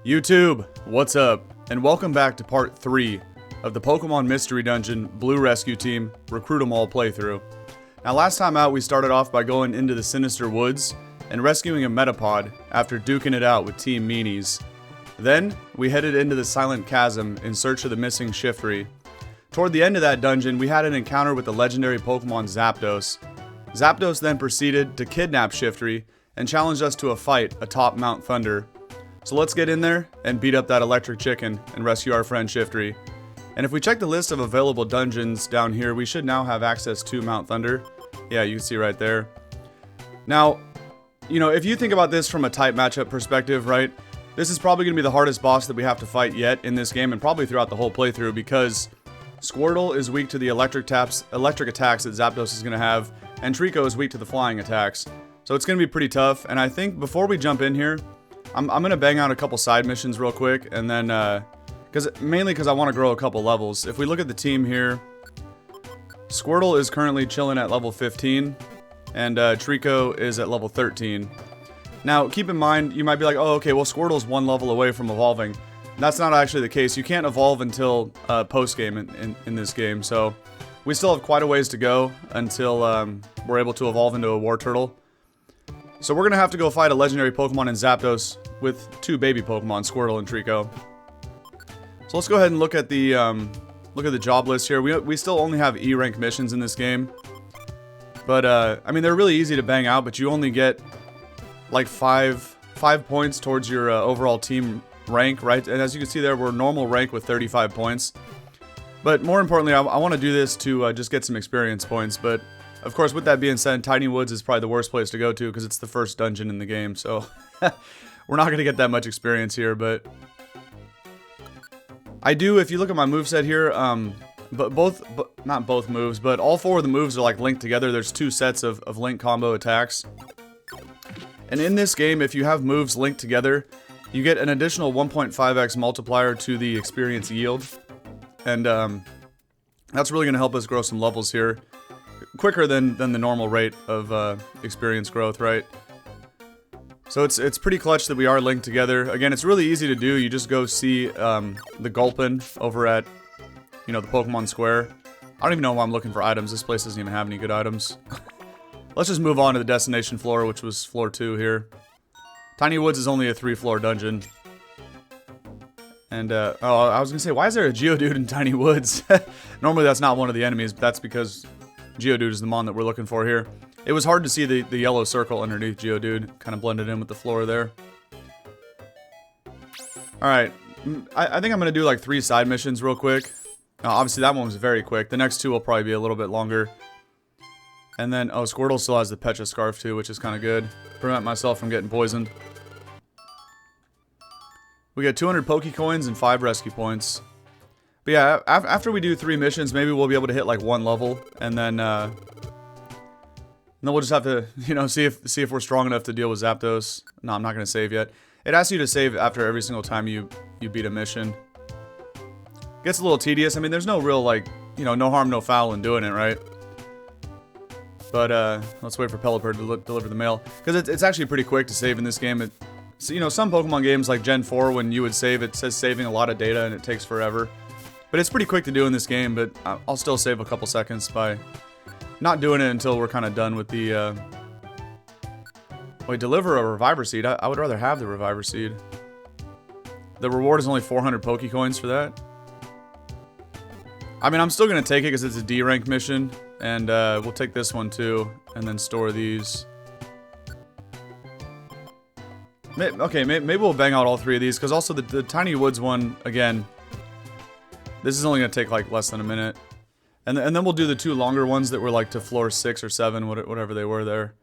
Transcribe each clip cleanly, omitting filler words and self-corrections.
YouTube, what's up? And welcome back to part 3 of the Pokemon Mystery Dungeon Blue Rescue Team Recruit 'em All playthrough. Now last time out we started off by going into the Sinister Woods and rescuing a Metapod after duking it out with Team Meanies. Then we headed into the Silent Chasm in search of the missing Shiftry. Toward the end of that dungeon we had an encounter with the legendary Pokemon Zapdos. Zapdos then proceeded to kidnap Shiftry and challenged us to a fight atop Mount Thunder. So let's get in there and beat up that electric chicken and rescue our friend Shiftry. And if we check the list of available dungeons down here, we should now have access to Mount Thunder. Yeah, you can see right there. Now, you know, if you think about this from a type matchup perspective, right? This is probably going to be the hardest boss that we have to fight yet in this game and probably throughout the whole playthrough because Squirtle is weak to the electric attacks that Zapdos is going to have, and Trico is weak to the flying attacks. So it's going to be pretty tough, and I think before we jump in here, I'm going to bang out a couple side missions real quick, and then, mainly because I want to grow a couple levels. If we look at the team here, Squirtle is currently chilling at level 15, and Trico is at level 13. Now, keep in mind, you might be like, oh, okay, well, Squirtle's one level away from evolving. That's not actually the case. You can't evolve until post-game in this game, so we still have quite a ways to go until we're able to evolve into a War Turtle. So we're going to have to go fight a legendary Pokemon in Zapdos with two baby Pokemon, Squirtle and Trico. So let's go ahead and look at the job list here. We still only have E rank missions in this game. But, I mean, they're really easy to bang out, but you only get, like, 5 points towards your overall team rank, right? And as you can see there, we're normal rank with 35 points. But more importantly, I want to do this to just get some experience points, but of course, with that being said, Tiny Woods is probably the worst place to go to because it's the first dungeon in the game, so we're not going to get that much experience here, but I do, if you look at my moveset here, not both moves, but all 4 of the moves are like linked together. There's 2 sets of link combo attacks. And in this game, if you have moves linked together, you get an additional 1.5x multiplier to the experience yield. And that's really going to help us grow some levels here. Quicker than the normal rate of experience growth, right? So it's pretty clutch that we are linked together. Again, it's really easy to do. You just go see the Gulpin over at, you know, the Pokemon Square. I don't even know why I'm looking for items. This place doesn't even have any good items. Let's just move on to the destination floor, which was floor 2 here. Tiny Woods is only a 3-floor dungeon. And, oh, I was gonna say, why is there a Geodude in Tiny Woods? Normally that's not one of the enemies, but that's because Geodude is the mon that we're looking for here. It was hard to see the yellow circle underneath Geodude. Kind of blended in with the floor there. Alright. I think I'm going to do like 3 side missions real quick. Obviously that one was very quick. The next 2 will probably be a little bit longer. And then, oh, Squirtle still has the Pecha Scarf too, which is kind of good. Prevent myself from getting poisoned. We get 200 Pokecoins and 5 rescue points. But yeah, after we do 3 missions, maybe we'll be able to hit like 1 level, and then we'll just have to, you know, see if we're strong enough to deal with Zapdos. No, I'm not gonna save yet. It asks you to save after every single time you beat a mission. Gets a little tedious. I mean, there's no real like, you know, no harm, no foul in doing it, right? But let's wait for Pelipper to deliver the mail because it's actually pretty quick to save in this game. So, you know, some Pokemon games like Gen 4, when you would save, it says saving a lot of data and it takes forever. But it's pretty quick to do in this game, but I'll still save a couple seconds by not doing it until we're kind of done with the, Wait, deliver a Reviver Seed? I would rather have the Reviver Seed. The reward is only 400 Pokecoins for that. I mean, I'm still going to take it because it's a D rank mission, and we'll take this one too, and then store these. Okay, maybe we'll bang out all 3 of these, because also the Tiny Woods one, again, this is only going to take like less than a minute. And then we'll do the 2 longer ones that were like to floor 6 or 7, whatever they were there.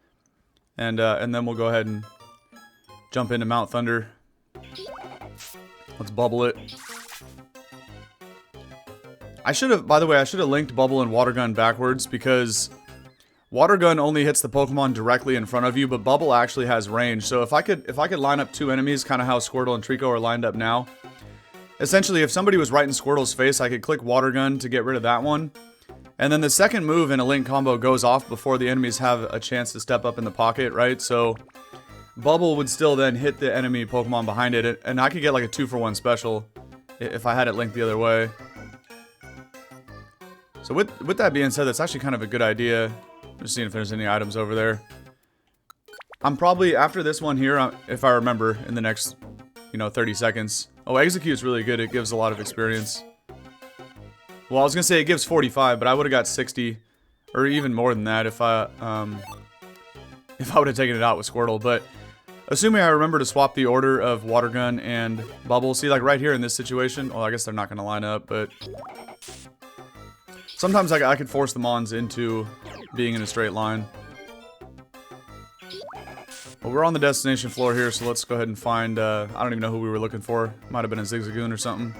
And then we'll go ahead and jump into Mount Thunder. Let's bubble it. By the way, I should have linked Bubble and Water Gun backwards because Water Gun only hits the Pokemon directly in front of you, but Bubble actually has range. So if I could line up 2 enemies, kind of how Squirtle and Trico are lined up now, essentially, if somebody was right in Squirtle's face, I could click Water Gun to get rid of that one. And then the second move in a link combo goes off before the enemies have a chance to step up in the pocket, right? So Bubble would still then hit the enemy Pokemon behind it, and I could get like a 2-for-1 special if I had it linked the other way. So with that being said, that's actually kind of a good idea. Just seeing if there's any items over there. I'm probably, after this one here, if I remember, in the next, 30 seconds. Oh, Execute's really good. It gives a lot of experience. Well, I was going to say it gives 45, but I would have got 60, or even more than that if I would have taken it out with Squirtle. But assuming I remember to swap the order of Water Gun and Bubble. See, like right here in this situation, well, I guess they're not going to line up, but sometimes I could force the Mons into being in a straight line. Well, we're on the destination floor here, so let's go ahead and find, I don't even know who we were looking for. Might have been a Zigzagoon or something.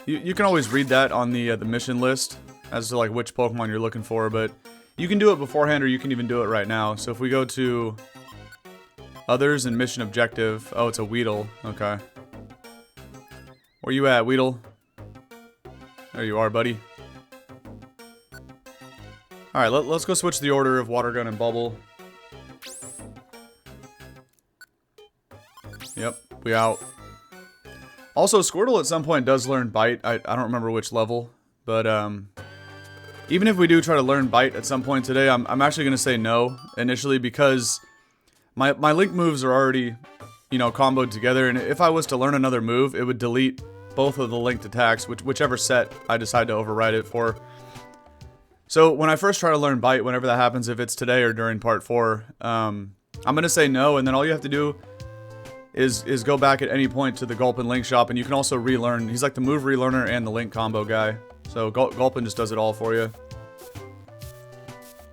You can always read that on the mission list as to like which Pokemon you're looking for, but you can do it beforehand or you can even do it right now. So if we go to Others and Mission Objective, oh, it's a Weedle, okay. Where you at, Weedle? There you are, buddy. Alright, let's go switch the order of Water Gun and Bubble. Yep, we out. Also, Squirtle at some point does learn Bite. I don't remember which level, but even if we do try to learn Bite at some point today, I'm actually going to say no initially because my Link moves are already, comboed together, and if I was to learn another move, it would delete both of the linked attacks, whichever set I decide to override it for. So when I first try to learn Bite, whenever that happens, if it's today or during part 4, I'm going to say no, and then all you have to do is go back at any point to the Gulpin Link shop, and you can also relearn. He's like the move relearner and the Link combo guy. So Gulpin just does it all for you.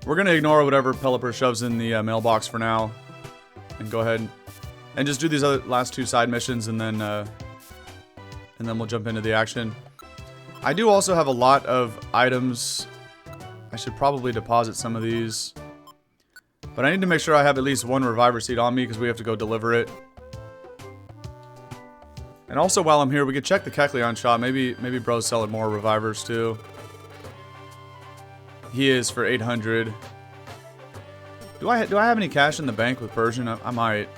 We're going to ignore whatever Pelipper shoves in the mailbox for now. And go ahead and just do these last 2 side missions, and then we'll jump into the action. I do also have a lot of items. I should probably deposit some of these. But I need to make sure I have at least 1 Reviver Seed on me because we have to go deliver it. And also, while I'm here, we could check the Kecleon shop. Maybe bro's selling more revivers too. He is for 800. Do I have any cash in the bank with Persian? I might.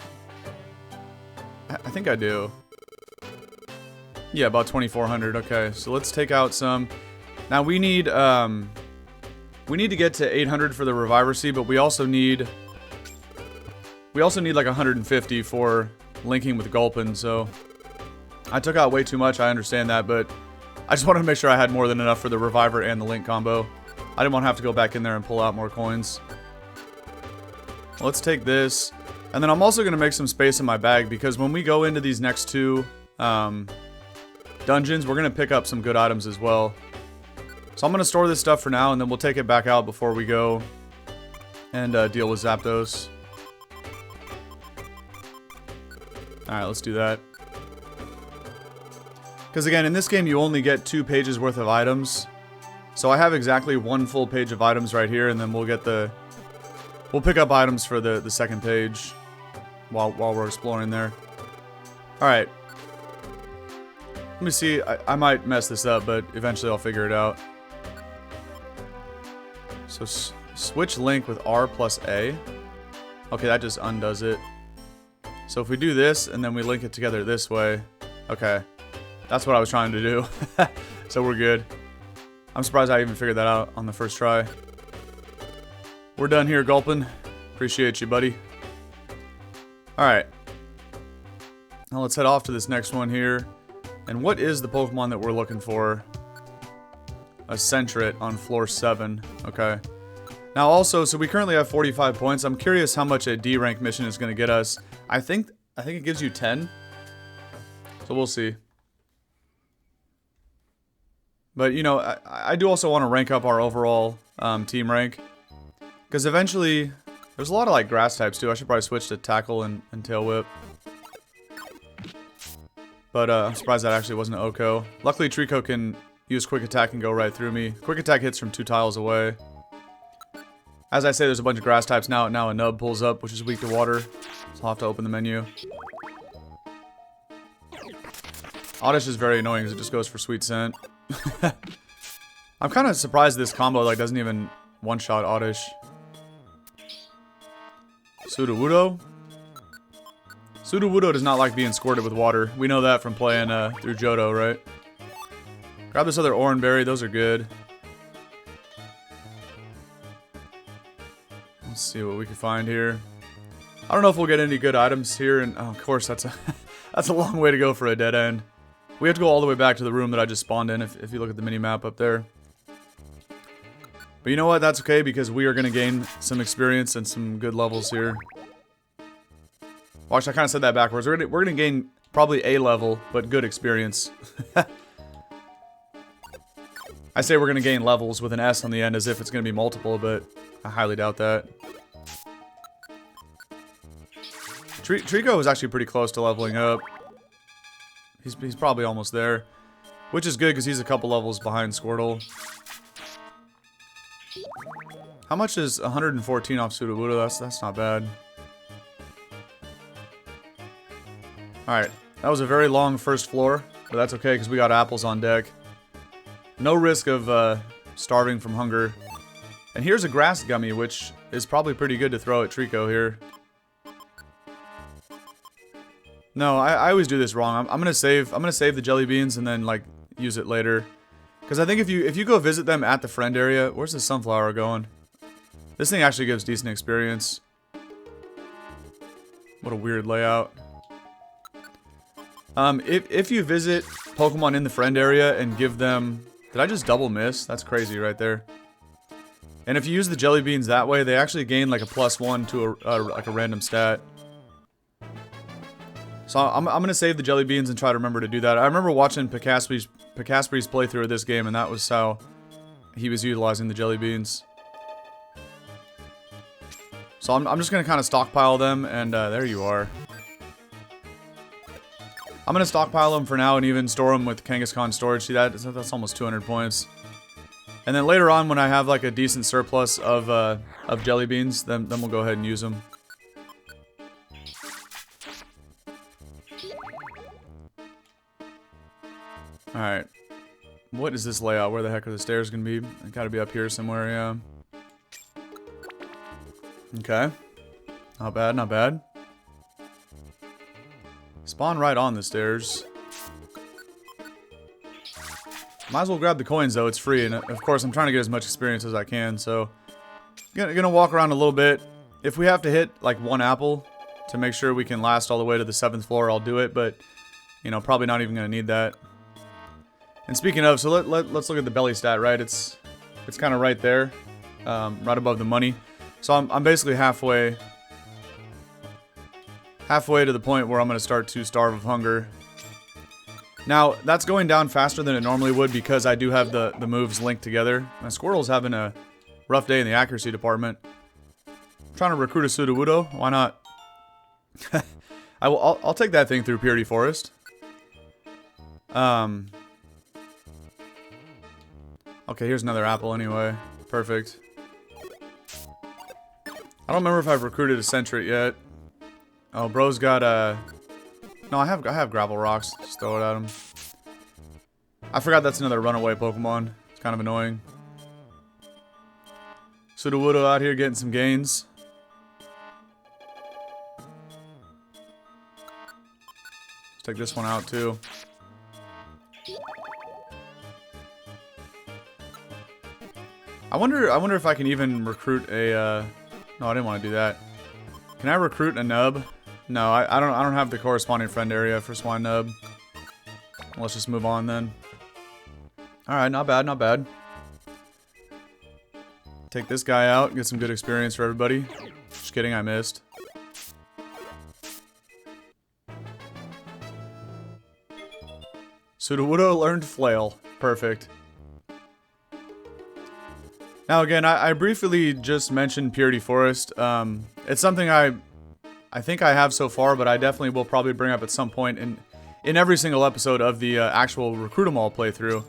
I think I do. Yeah, about 2,400. Okay, so let's take out some. Now we need to get to 800 for the Reviver Seed, but we also need like 150 for linking with Gulpin. So I took out way too much, I understand that, but I just wanted to make sure I had more than enough for the Reviver and the Link combo. I didn't want to have to go back in there and pull out more coins. Let's take this. And then I'm also going to make some space in my bag, because when we go into these next 2 dungeons, we're going to pick up some good items as well. So I'm going to store this stuff for now, and then we'll take it back out before we go and deal with Zapdos. Alright, let's do that. Because again, in this game, you only get 2 pages worth of items. So I have exactly 1 full page of items right here, and then we'll pick up items for the second page while we're exploring there. Alright. Let me see. I might mess this up, but eventually I'll figure it out. So switch link with R plus A. Okay, that just undoes it. So if we do this, and then we link it together this way. Okay. That's what I was trying to do. So we're good. I'm surprised I even figured that out on the first try. We're done here, Gulpin. Appreciate you, buddy. Alright. Now let's head off to this next one here. And what is the Pokemon that we're looking for? A Sentret on floor 7. Okay. Now also, so we currently have 45 points. I'm curious how much a D rank mission is going to get us. I think it gives you 10. So we'll see. But, I do also want to rank up our overall team rank. Because eventually, there's a lot of, like, grass types, too. I should probably switch to Tackle and Tail Whip. But, I'm surprised that actually wasn't an Oko. Luckily, Trico can use Quick Attack and go right through me. Quick Attack hits from 2 tiles away. As I say, there's a bunch of grass types now. Now a Nub pulls up, which is weak to water. So I'll have to open the menu. Oddish is very annoying because it just goes for Sweet Scent. I'm kind of surprised this combo like doesn't even one-shot Oddish. Sudowoodo? Sudowoodo does not like being squirted with water. We know that from playing through Johto, right? Grab this other Oranberry. Those are good. Let's see what we can find here. I don't know if we'll get any good items here, and oh, of course that's a that's a long way to go for a dead end. We have to go all the way back to the room that I just spawned in. If you look at the mini map up there. But you know what? That's okay because we are going to gain some experience and some good levels here. Watch, I kind of said that backwards. We're gonna gain probably a level, but good experience. I say we're gonna gain levels with an S on the end as if it's gonna be multiple, but I highly doubt that. Trico is actually pretty close to leveling up. He's probably almost there, which is good because he's a couple levels behind Squirtle. How much is 114 off Sudowoodo? That's not bad. Alright, that was a very long first floor, but that's okay because we got apples on deck. No risk of starving from hunger. And here's a grass gummy, which is probably pretty good to throw at Trico here. No, I always do this wrong. I'm gonna save the jelly beans and then like use it later. Because I think if you go visit them at the friend area, where's the sunflower going? This thing actually gives decent experience. What a weird layout. If you visit Pokemon in the friend area and give them... Did I just double miss? That's crazy right there. And if you use the jelly beans that way, they actually gain like a +1 to like a random stat. So I'm gonna save the jelly beans and try to remember to do that. I remember watching Picaspe's playthrough of this game, and that was how he was utilizing the jelly beans. So I'm just gonna kind of stockpile them, and there you are. I'm gonna stockpile them for now and even store them with Kangaskhan storage. See that's almost 200 points. And then later on, when I have like a decent surplus of jelly beans, then we'll go ahead and use them. All right, what is this layout? Where the heck are the stairs gonna be? They gotta be up here somewhere, yeah. Okay, not bad, not bad. Spawn right on the stairs. Might as well grab the coins though, it's free, and of course I'm trying to get as much experience as I can, so... Gonna walk around a little bit. If we have to hit like one apple to make sure we can last all the way to the 7th floor, I'll do it, but... You know, probably not even gonna need that. And speaking of, so let's look at the belly stat, right? It's kind of right there, right above the money. So I'm basically halfway to the point where I'm going to start to starve of hunger. Now, that's going down faster than it normally would because I do have the moves linked together. My Squirtle's having a rough day in the accuracy department. I'm trying to recruit a Sudowoodo. Why not? I'll take that thing through Purity Forest. Okay, here's another apple anyway. Perfect. I don't remember if I've recruited a Sentret yet. Oh, bro's got no, I have gravel rocks. Just throw it at him. I forgot that's another runaway Pokemon. It's kind of annoying. Sudowoodo out here getting some gains. Let's take this one out too. I wonder if I can even recruit a no, I didn't want to do that. Can I recruit a nub? No, I don't have the corresponding friend area for Swine Nub. Let's just move on then. Alright, not bad, not bad. Take this guy out, get some good experience for everybody. Just kidding, I missed. Sudowoodo learned Flail. Perfect. Now again, I briefly just mentioned Purity Forest. It's something I think I have so far, but I definitely will probably bring up at some point in every single episode of the actual Recruit 'em All playthrough.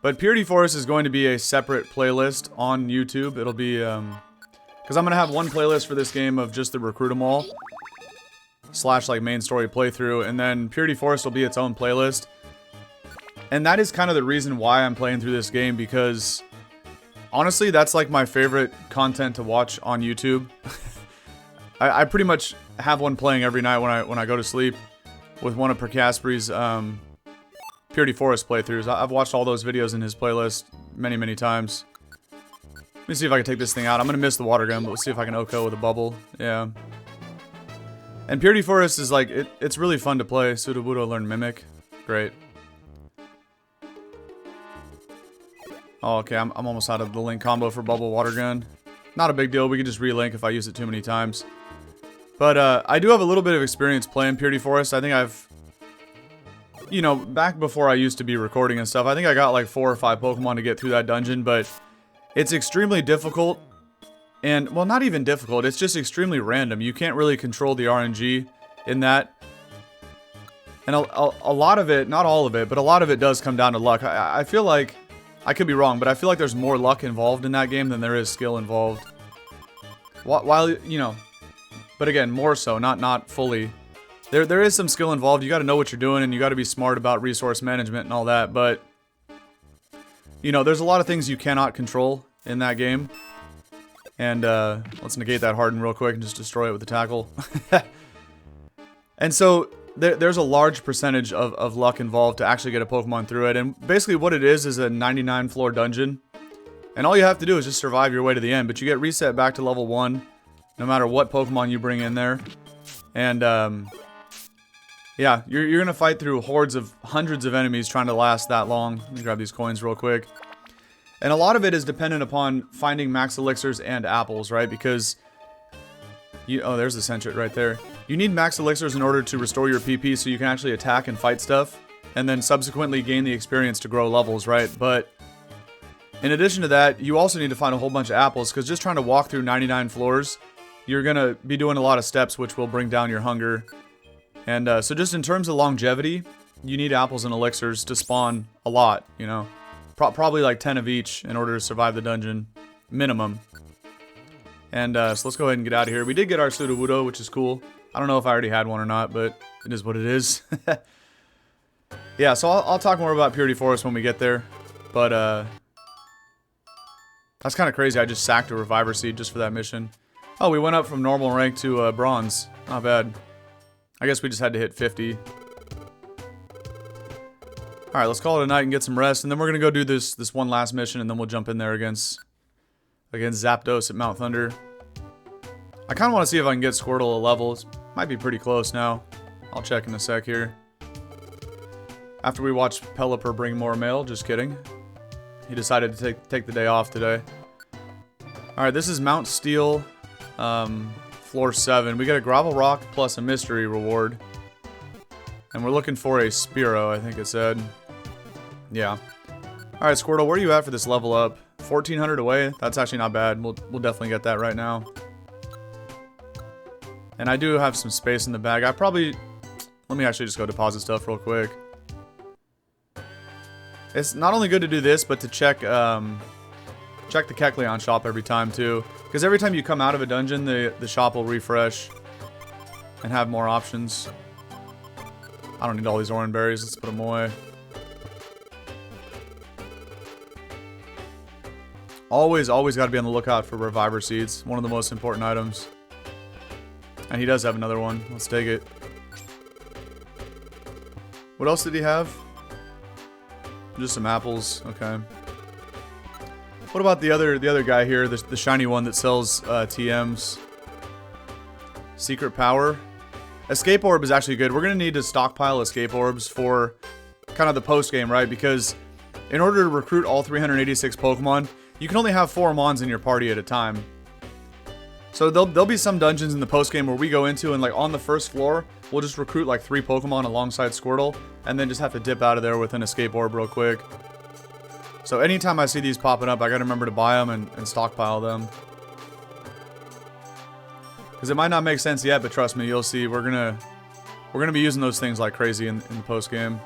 But Purity Forest is going to be a separate playlist on YouTube. It'll be, because I'm going to have one playlist for this game of just the Recruit 'em All / like main story playthrough, and then Purity Forest will be its own playlist. And that is kind of the reason why I'm playing through this game, because honestly, that's like my favorite content to watch on YouTube. I pretty much have one playing every night when I go to sleep with one of Percaspery's Purity Forest playthroughs. I've watched all those videos in his playlist many times. Let me see if I can take this thing out. I'm gonna miss the water gun, but we'll see if I can OHKO with a bubble. Yeah. And Purity Forest is like, it's really fun to play. Sudowoodo learn Mimic. Great. Oh, okay, I'm almost out of the link combo for bubble water gun. Not a big deal, we can just relink if I use it too many times. But I do have a little bit of experience playing Purity Forest. I think I've, you know, back before I used to be recording and stuff, I think I got like 4 or 5 Pokemon to get through that dungeon, but it's extremely difficult. And, well, not even difficult, it's just extremely random. You can't really control the RNG in that. And a lot of it, not all of it, but a lot of it does come down to luck. I feel like, I could be wrong, but I feel like there's more luck involved in that game than there is skill involved. While, you know, but again, more so, not fully. There is some skill involved. You got to know what you're doing, and you got to be smart about resource management and all that, but, you know, there's a lot of things you cannot control in that game. And let's negate that Harden real quick and just destroy it with the tackle. And so there's a large percentage of luck involved to actually get a Pokemon through it. And basically what it is a 99 floor dungeon. And all you have to do is just survive your way to the end. But you get reset back to level 1 no matter what Pokemon you bring in there. And yeah, you're going to fight through hordes of hundreds of enemies trying to last that long. Let me grab these coins real quick. And a lot of it is dependent upon finding max elixirs and apples, right? Because, oh, there's the Sentret right there. You need max elixirs in order to restore your PP so you can actually attack and fight stuff. And then subsequently gain the experience to grow levels, right? But in addition to that, you also need to find a whole bunch of apples. Because just trying to walk through 99 floors, you're going to be doing a lot of steps which will bring down your hunger. And so just in terms of longevity, you need apples and elixirs to spawn a lot, you know. Probably like 10 of each in order to survive the dungeon, minimum. And so let's go ahead and get out of here. We did get our Sudowoodo, which is cool. I don't know if I already had one or not, but it is what it is. Yeah, so I'll talk more about Purity Forest when we get there. But that's kind of crazy. I just sacked a Reviver Seed just for that mission. Oh, we went up from normal rank to bronze. Not bad. I guess we just had to hit 50. Alright, let's call it a night and get some rest, and then we're going to go do this one last mission, and then we'll jump in there against Zapdos at Mount Thunder. I kind of want to see if I can get Squirtle a level. It might be pretty close now. I'll check in a sec here. After we watch Pelipper bring more mail, just kidding. He decided to take the day off today. Alright, this is Mount Steel, floor 7. We get a Gravel Rock plus a mystery reward. And we're looking for a Spearow, I think it said. Yeah. Alright, Squirtle, where are you at for this level up? 1400 away? That's actually not bad. We'll definitely get that right now. And I do have some space in the bag. Let me actually just go deposit stuff real quick. It's not only good to do this, but to check the Kecleon shop every time too. Because every time you come out of a dungeon, the shop will refresh and have more options. I don't need all these orange berries. Let's put them away. Always got to be on the lookout for Reviver Seeds. One of the most important items. And he does have another one. Let's take it. What else did he have? Just some apples. Okay. What about the other guy here? The shiny one that sells TMs. Secret Power. Escape Orb is actually good. We're going to need to stockpile Escape Orbs for kind of the post-game, right? Because in order to recruit all 386 Pokemon, you can only have 4 Mons in your party at a time. So there'll be some dungeons in the post-game where we go into and like on the first floor, we'll just recruit like 3 Pokemon alongside Squirtle and then just have to dip out of there with an Escape Orb real quick. So anytime I see these popping up, I gotta remember to buy them and stockpile them. Because it might not make sense yet, but trust me, you'll see. We're gonna be using those things like crazy in the post game.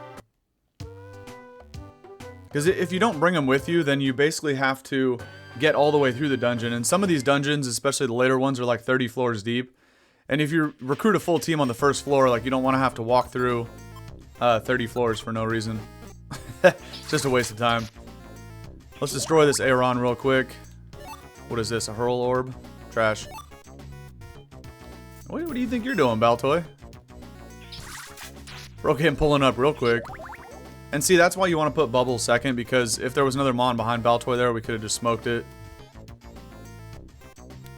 Because if you don't bring them with you, then you basically have to get all the way through the dungeon. And some of these dungeons, especially the later ones, are like 30 floors deep. And if you recruit a full team on the first floor, like you don't want to have to walk through 30 floors for no reason. It's just a waste of time. Let's destroy this Aeron real quick. What is this? A Hurl Orb? Trash. What do you think you're doing, Baltoy? Broken pulling up real quick. And see, that's why you want to put Bubble second, because if there was another Mon behind Baltoy there, we could have just smoked it.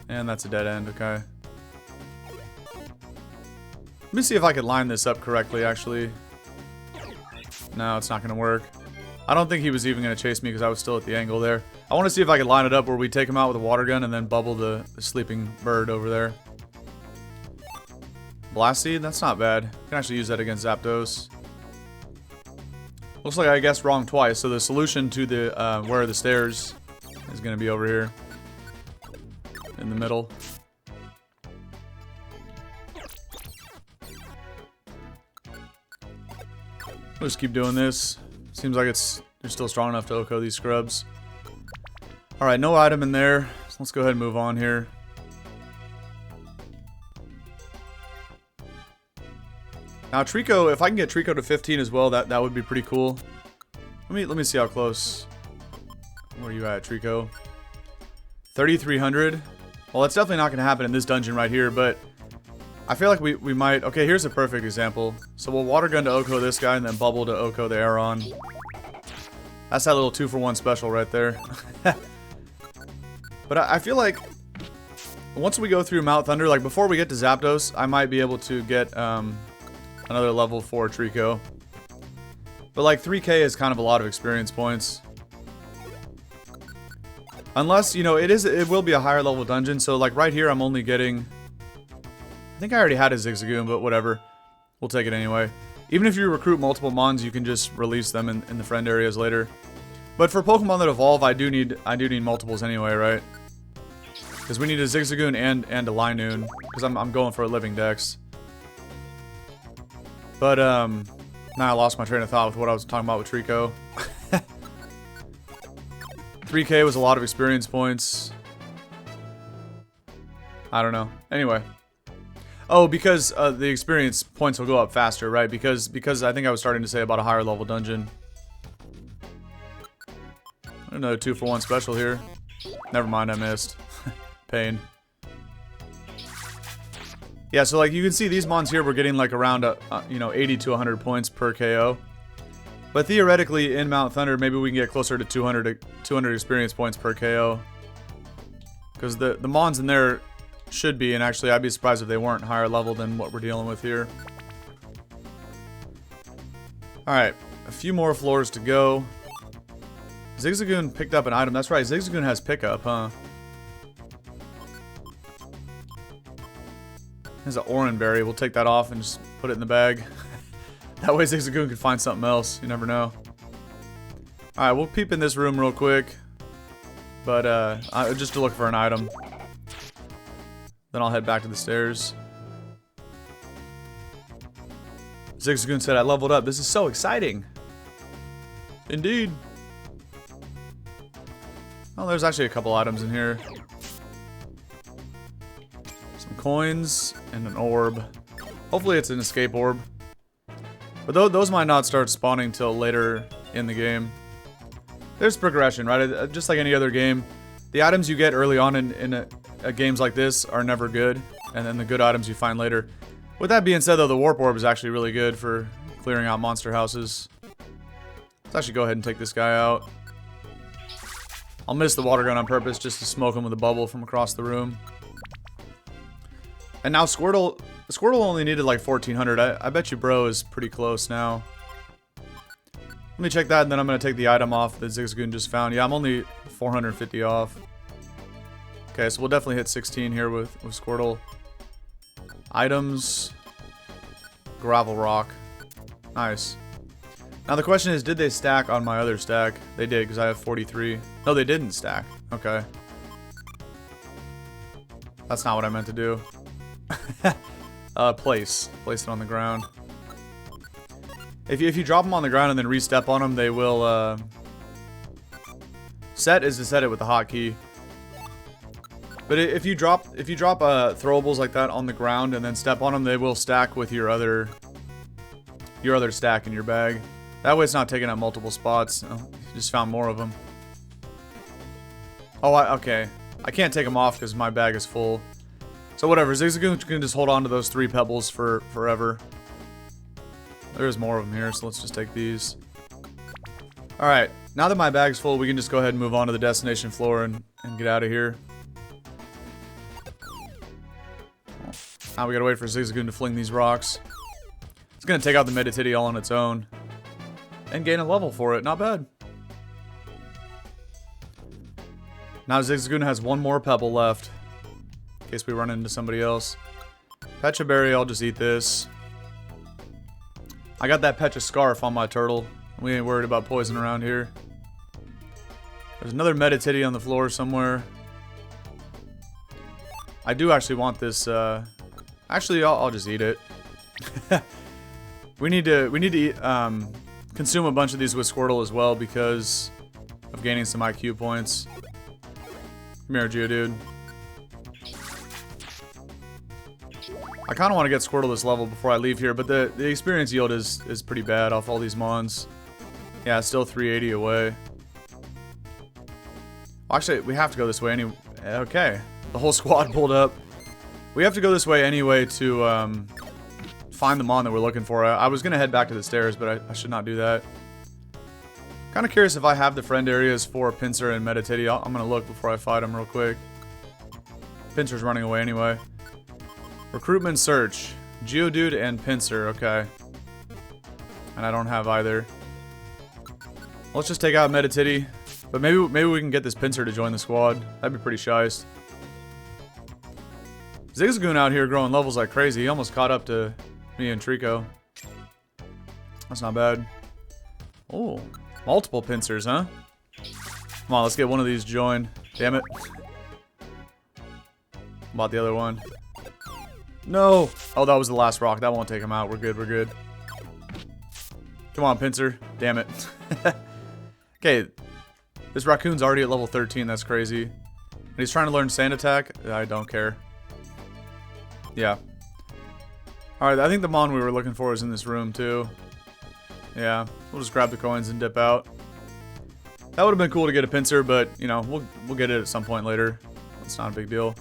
And that's a dead end, okay. Let me see if I could line this up correctly, actually. No, it's not going to work. I don't think he was even going to chase me because I was still at the angle there. I want to see if I could line it up where we take him out with a water gun and then bubble the sleeping bird over there. Blast Seed? That's not bad. I can actually use that against Zapdos. Looks like I guessed wrong twice, so the solution to the where are the stairs is going to be over here. In the middle. We'll just keep doing this. Seems like they're still strong enough to OHKO these scrubs. Alright, no item in there. So let's go ahead and move on here. Now Trico, if I can get Trico to 15 as well, that would be pretty cool. Let me see how close. Where are you at, Trico? 3,300. Well, that's definitely not going to happen in this dungeon right here, but I feel like we might... Okay, here's a perfect example. So we'll water gun to OHKO this guy and then bubble to OHKO the Aeron. That's that little 2-for-1 special right there. But I feel like once we go through Mount Thunder, like before we get to Zapdos, I might be able to get another level 4 Trico. But like 3K is kind of a lot of experience points. Unless, you know, it will be a higher level dungeon. So like right here I'm only getting... I think I already had a Zigzagoon, but whatever. We'll take it anyway. Even if you recruit multiple Mons, you can just release them in the friend areas later. But for Pokemon that evolve, I do need multiples anyway, right? Because we need a Zigzagoon and a Linoon. Because I'm going for a living dex. But now I lost my train of thought with what I was talking about with Trico. 3K was a lot of experience points. I don't know. Anyway. Oh, because the experience points will go up faster, right? Because I think I was starting to say about a higher level dungeon. Another 2-for-1 special here. Never mind, I missed. Pain. Yeah, so like you can see these Mons here, we're getting like around you know, 80 to 100 points per KO. But theoretically, in Mount Thunder, maybe we can get closer to 200 experience points per KO. Because the Mons in there should be, and actually I'd be surprised if they weren't higher level than what we're dealing with here. Alright, a few more floors to go. Zigzagoon picked up an item. That's right, Zigzagoon has pickup, huh? There's an Oranberry. We'll take that off and just put it in the bag. That way Zigzagoon can find something else. You never know. Alright, we'll peep in this room real quick. But, just to look for an item. Then I'll head back to the stairs. Zigzagoon said, I leveled up. This is so exciting. Indeed. Oh, there's actually a couple items in here. Some coins and an orb. Hopefully it's an escape orb. But those might not start spawning till later in the game. There's progression, right? Just like any other game. The items you get early on in games like this are never good. And then the good items you find later. With that being said, though, the Warp Orb is actually really good for clearing out monster houses. Let's actually go ahead and take this guy out. I'll miss the water gun on purpose just to smoke him with a bubble from across the room. And now Squirtle only needed like 1,400. I bet you bro is pretty close now. Let me check that, and then I'm going to take the item off that Zigzagoon just found. Yeah, I'm only 450 off. Okay, so we'll definitely hit 16 here with Squirtle. Items. Gravel Rock. Nice. Now the question is, did they stack on my other stack? They did, because I have 43. No, they didn't stack. Okay. That's not what I meant to do. Place it on the ground. If you drop them on the ground and then re-step on them, they will, set is to set it with the hotkey. But if you drop throwables like that on the ground and then step on them, they will stack with your other stack in your bag. That way it's not taking up multiple spots. Oh, you just found more of them. Oh, okay. I can't take them off because my bag is full. So whatever, Zigzagoon can just hold on to those 3 pebbles for forever. There's more of them here, so let's just take these. Alright, now that my bag's full, we can just go ahead and move on to the destination floor and get out of here. Now we gotta wait for Zigzagoon to fling these rocks. It's gonna take out the Meditite all on its own. And gain a level for it, not bad. Now Zigzagoon has 1 more pebble left. In case we run into somebody else. Pecha Berry, I'll just eat this. I got that Pecha Scarf on my turtle. We ain't worried about poison around here. There's another Meditite on the floor somewhere. I do actually want this, actually, I'll just eat it. we need to eat, consume a bunch of these with Squirtle as well because of gaining some IQ points. Come here, Geodude. I kind of want to get Squirtle this level before I leave here, but the experience yield is pretty bad off all these mons. Yeah, it's still 380 away. Actually, we have to go this way anyway. Okay, the whole squad pulled up. We have to go this way anyway to find the mon that we're looking for. I was going to head back to the stairs, but I should not do that. Kind of curious if I have the friend areas for Pinsir and Meditite. I'm going to look before I fight them real quick. Pinsir's running away anyway. Recruitment search. Geodude and Pinsir, okay. And I don't have either. Let's just take out Meditite. But maybe we can get this Pinsir to join the squad. That'd be pretty shiest. Zigzagoon out here growing levels like crazy. He almost caught up to me and Trico. That's not bad. Oh, multiple Pinsirs, huh? Come on, let's get one of these joined. Damn it. About the other one. No! Oh, that was the last rock. That won't take him out. We're good, we're good. Come on, Pinsir. Damn it. Okay. This raccoon's already at level 13. That's crazy. And he's trying to learn Sand Attack. I don't care. Yeah. Alright, I think the mon we were looking for is in this room, too. Yeah. We'll just grab the coins and dip out. That would have been cool to get a Pinsir, but, you know, we'll get it at some point later. It's not a big deal.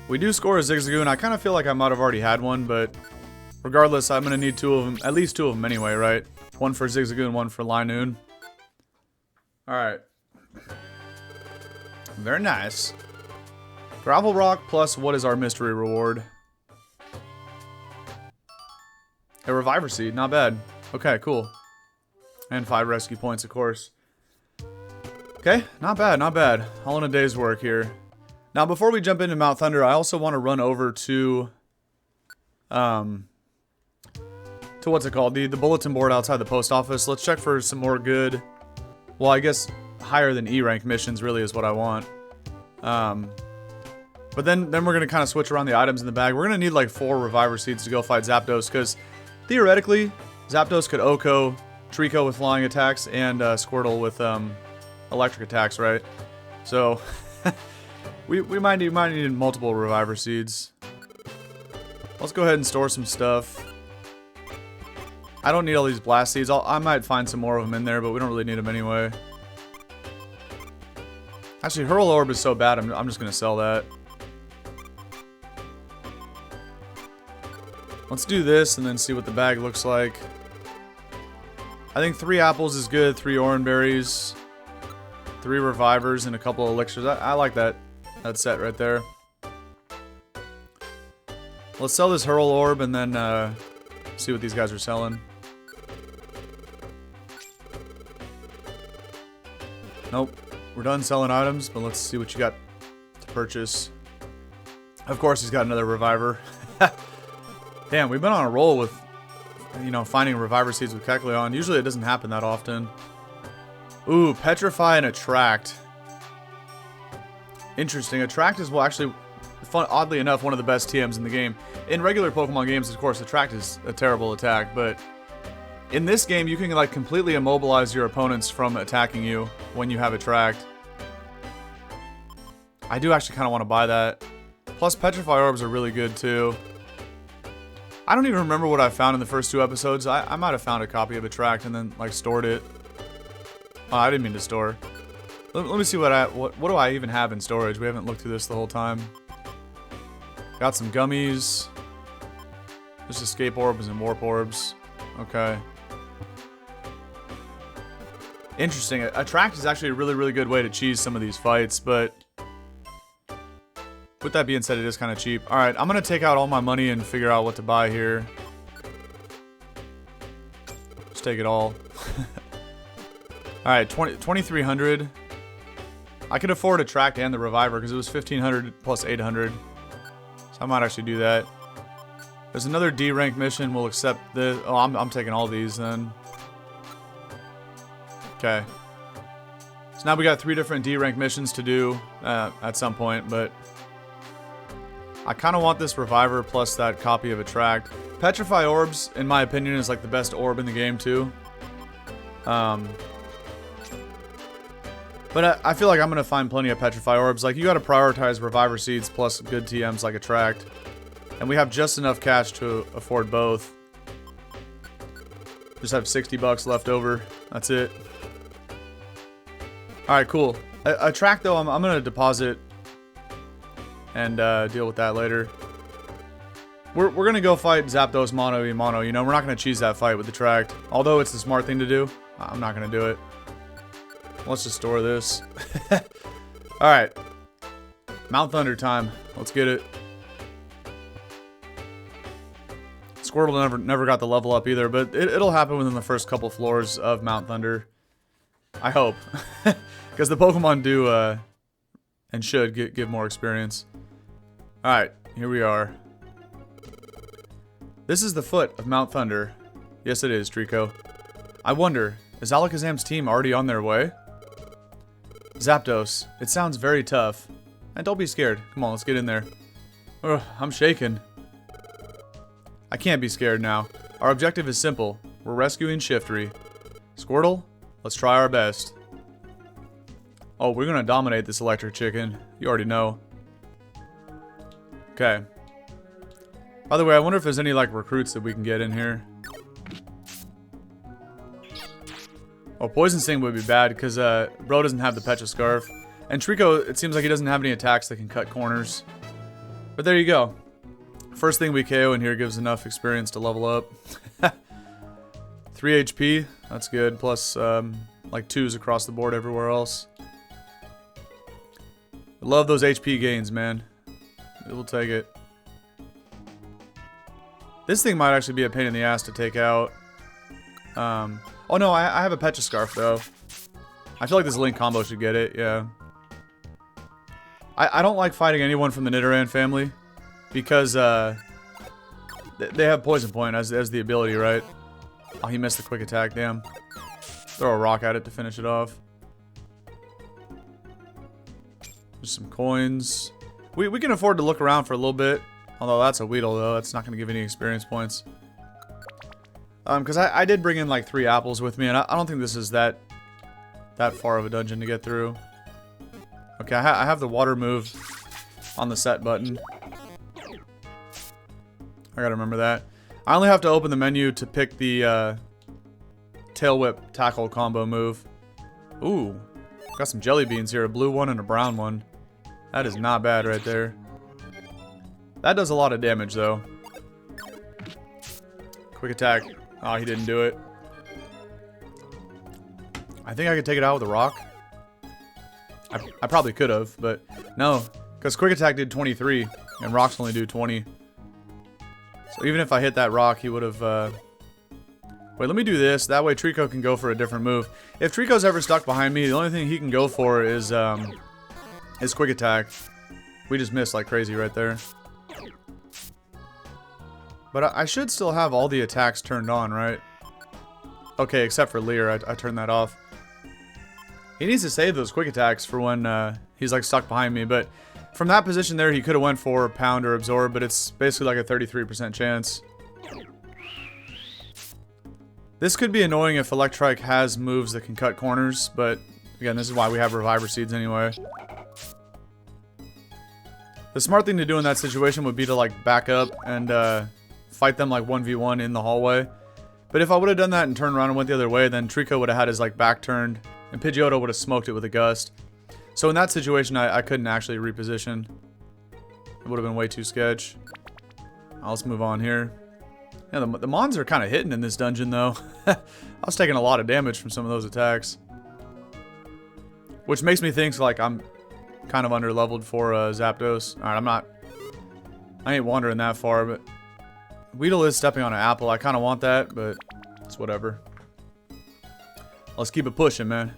We do score a Zigzagoon. I kind of feel like I might have already had one, but regardless, I'm going to need 2 of them. At least 2 of them anyway, right? One for Zigzagoon, one for Linoon. Alright. Very nice. Gravel Rock plus what is our mystery reward? A Reviver Seed, not bad. Okay, cool. And 5 rescue points, of course. Okay, not bad, not bad. All in a day's work here. Now, before we jump into Mount Thunder, I also want to run over to what's it called? The bulletin board outside the post office. Let's check for some more good, well, I guess higher than E rank missions really is what I want. But then we're going to kind of switch around the items in the bag. We're going to need like 4 Reviver Seeds to go fight Zapdos, because theoretically, Zapdos could OHKO Trico with flying attacks and Squirtle with electric attacks, right? So... We might need multiple Reviver Seeds. Let's go ahead and store some stuff. I don't need all these Blast Seeds. I might find some more of them in there, but we don't really need them anyway. Actually, Hurl Orb is so bad, I'm just going to sell that. Let's do this and then see what the bag looks like. I think 3 apples is good, 3 orange berries, 3 revivers, and a couple of elixirs. I like that set right there. Let's sell this Hurl Orb and then see what these guys are selling. Nope. We're done selling items, but let's see what you got to purchase. Of course, he's got another Reviver. Damn, we've been on a roll with, you know, finding Reviver Seeds with Kecleon. Usually it doesn't happen that often. Ooh, Petrify and Attract. Interesting. Attract is, well, actually, oddly enough, one of the best TMs in the game. In regular Pokemon games, of course, Attract is a terrible attack, but in this game, you can, like, completely immobilize your opponents from attacking you when you have Attract. I do actually kind of want to buy that. Plus, Petrify Orbs are really good, too. I don't even remember what I found in the first 2 episodes. I might have found a copy of Attract and then, like, stored it. Oh, I didn't mean to store. Let me see what do I even have in storage. We haven't looked through this the whole time. Got some gummies. Just escape orbs and warp orbs. Okay. Interesting. Attract is actually a really good way to cheese some of these fights, but with that being said, it is kind of cheap. Alright, I'm going to take out all my money and figure out what to buy here. Just take it all. Alright, 2,300. I could afford Attract and the Reviver because it was 1,500 plus 800. So I might actually do that. There's another D rank mission. We'll accept this. Oh, I'm taking all these then. Okay. So now we got 3 different D rank missions to do at some point, but I kind of want this Reviver plus that copy of Attract. Petrify Orbs, in my opinion, is like the best orb in the game too. But I feel like I'm going to find plenty of Petrify Orbs. Like, you got to prioritize Reviver Seeds plus good TMs like Attract. And we have just enough cash to afford both. Just have 60 bucks left over. That's it. Alright, cool. Attract, though, I'm going to deposit and deal with that later. We're going to go fight Zapdos mono e mono. You know, we're not going to cheese that fight with Attract. Although it's the smart thing to do, I'm not going to do it. Let's just store this. Alright. Mount Thunder time. Let's get it. Squirtle never got the level up either, but it'll happen within the first couple floors of Mount Thunder. I hope. Because the Pokemon do and should give more experience. Alright, here we are. This is the foot of Mount Thunder. Yes, it is, Trico. I wonder, is Alakazam's team already on their way? Zapdos, it sounds very tough. And don't be scared. Come on, let's get in there. Ugh, I'm shaking. I can't be scared now. Our objective is simple. We're rescuing Shiftry. Squirtle, let's try our best. Oh, we're gonna dominate this electric chicken. You already know. Okay. By the way, I wonder if there's any, like, recruits that we can get in here. Oh, Poison Sting would be bad, because, Bro doesn't have the Pecha Scarf. And Trico, it seems like he doesn't have any attacks that can cut corners. But there you go. First thing we KO in here gives enough experience to level up. 3 HP, that's good. Plus, like 2s across the board everywhere else. I love those HP gains, man. We'll take it. This thing might actually be a pain in the ass to take out. Oh no, I have a Pecha Scarf though. I feel like this Link combo should get it, yeah. I don't like fighting anyone from the Nidoran family. Because, they have Poison Point as the ability, right? Oh, he missed the quick attack, damn. Throw a rock at it to finish it off. There's some coins. We can afford to look around for a little bit. Although that's a Weedle, though. That's not going to give any experience points. Because I did bring in, like, 3 apples with me, and I don't think this is that far of a dungeon to get through. Okay, I have the water move on the set button. I gotta remember that. I only have to open the menu to pick the Tail Whip Tackle combo move. Ooh, got some jelly beans here, a blue one and a brown one. That is not bad right there. That does a lot of damage though. Quick attack. Oh, he didn't do it. I think I could take it out with a rock. I probably could have, but no. Because quick attack did 23 and rocks only do 20. So even if I hit that rock, he would have... Wait, let me do this. That way Trico can go for a different move. If Trico's ever stuck behind me, the only thing he can go for is his quick attack. We just missed like crazy right there. But I should still have all the attacks turned on, right? Okay, except for Leer. I turned that off. He needs to save those quick attacks for when he's like stuck behind me, but... From that position there, he could have went for Pound or Absorb, but it's basically like a 33% chance. This could be annoying if Electrike has moves that can cut corners, but again, this is why we have Reviver Seeds anyway. The smart thing to do in that situation would be to like back up and fight them like 1v1 in the hallway. But if I would have done that and turned around and went the other way, then Trico would have had his like back turned And Pidgeotto would have smoked it with a gust. So in that situation, I couldn't actually reposition. It would have been way too sketch. Let's move on here. Yeah, the Mons are kind of hitting in this dungeon, though. I was taking a lot of damage from some of those attacks. Which makes me think, like, I'm kind of under-leveled for Zapdos. Alright, I ain't wandering that far, but Weedle is stepping on an apple. I kind of want that, but it's whatever. Let's keep it pushing, man.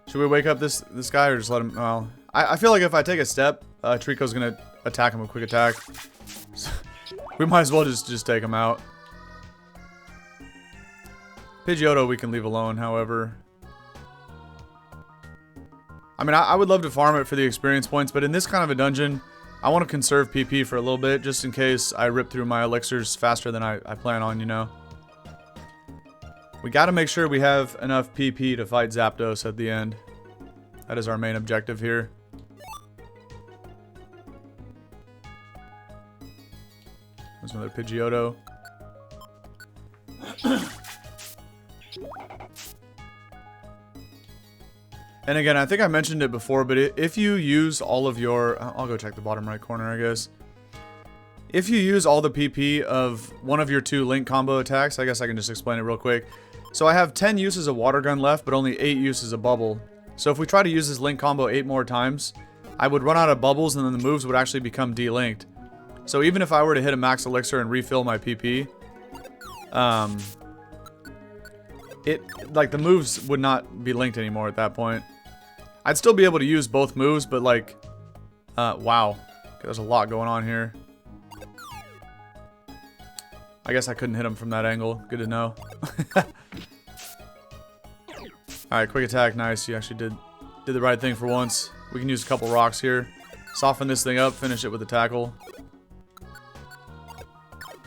Should we wake up this guy or just let him... Well, I feel like if I take a step, Trico's going to attack him with quick attack. So we might as well just take him out. Pidgeotto we can leave alone, however. I mean, I would love to farm it for the experience points, but in this kind of a dungeon, I want to conserve PP for a little bit, just in case I rip through my elixirs faster than I plan on, you know. We got to make sure we have enough PP to fight Zapdos at the end. That is our main objective here. There's another Pidgeotto. And again, I think I mentioned it before, but if you use all of your... I'll go check the bottom right corner, I guess. If you use all the PP of one of your 2 link combo attacks, I guess I can just explain it real quick. So I have 10 uses of Water Gun left, but only 8 uses of Bubble. So if we try to use this link combo 8 more times, I would run out of bubbles and then the moves would actually become delinked. So even if I were to hit a max elixir and refill my PP, like the moves would not be linked anymore at that point. I'd still be able to use both moves, but like, wow. Okay, there's a lot going on here. I guess I couldn't hit him from that angle. Good to know. Alright, quick attack. Nice. You actually did the right thing for once. We can use a couple rocks here. Soften this thing up. Finish it with a tackle.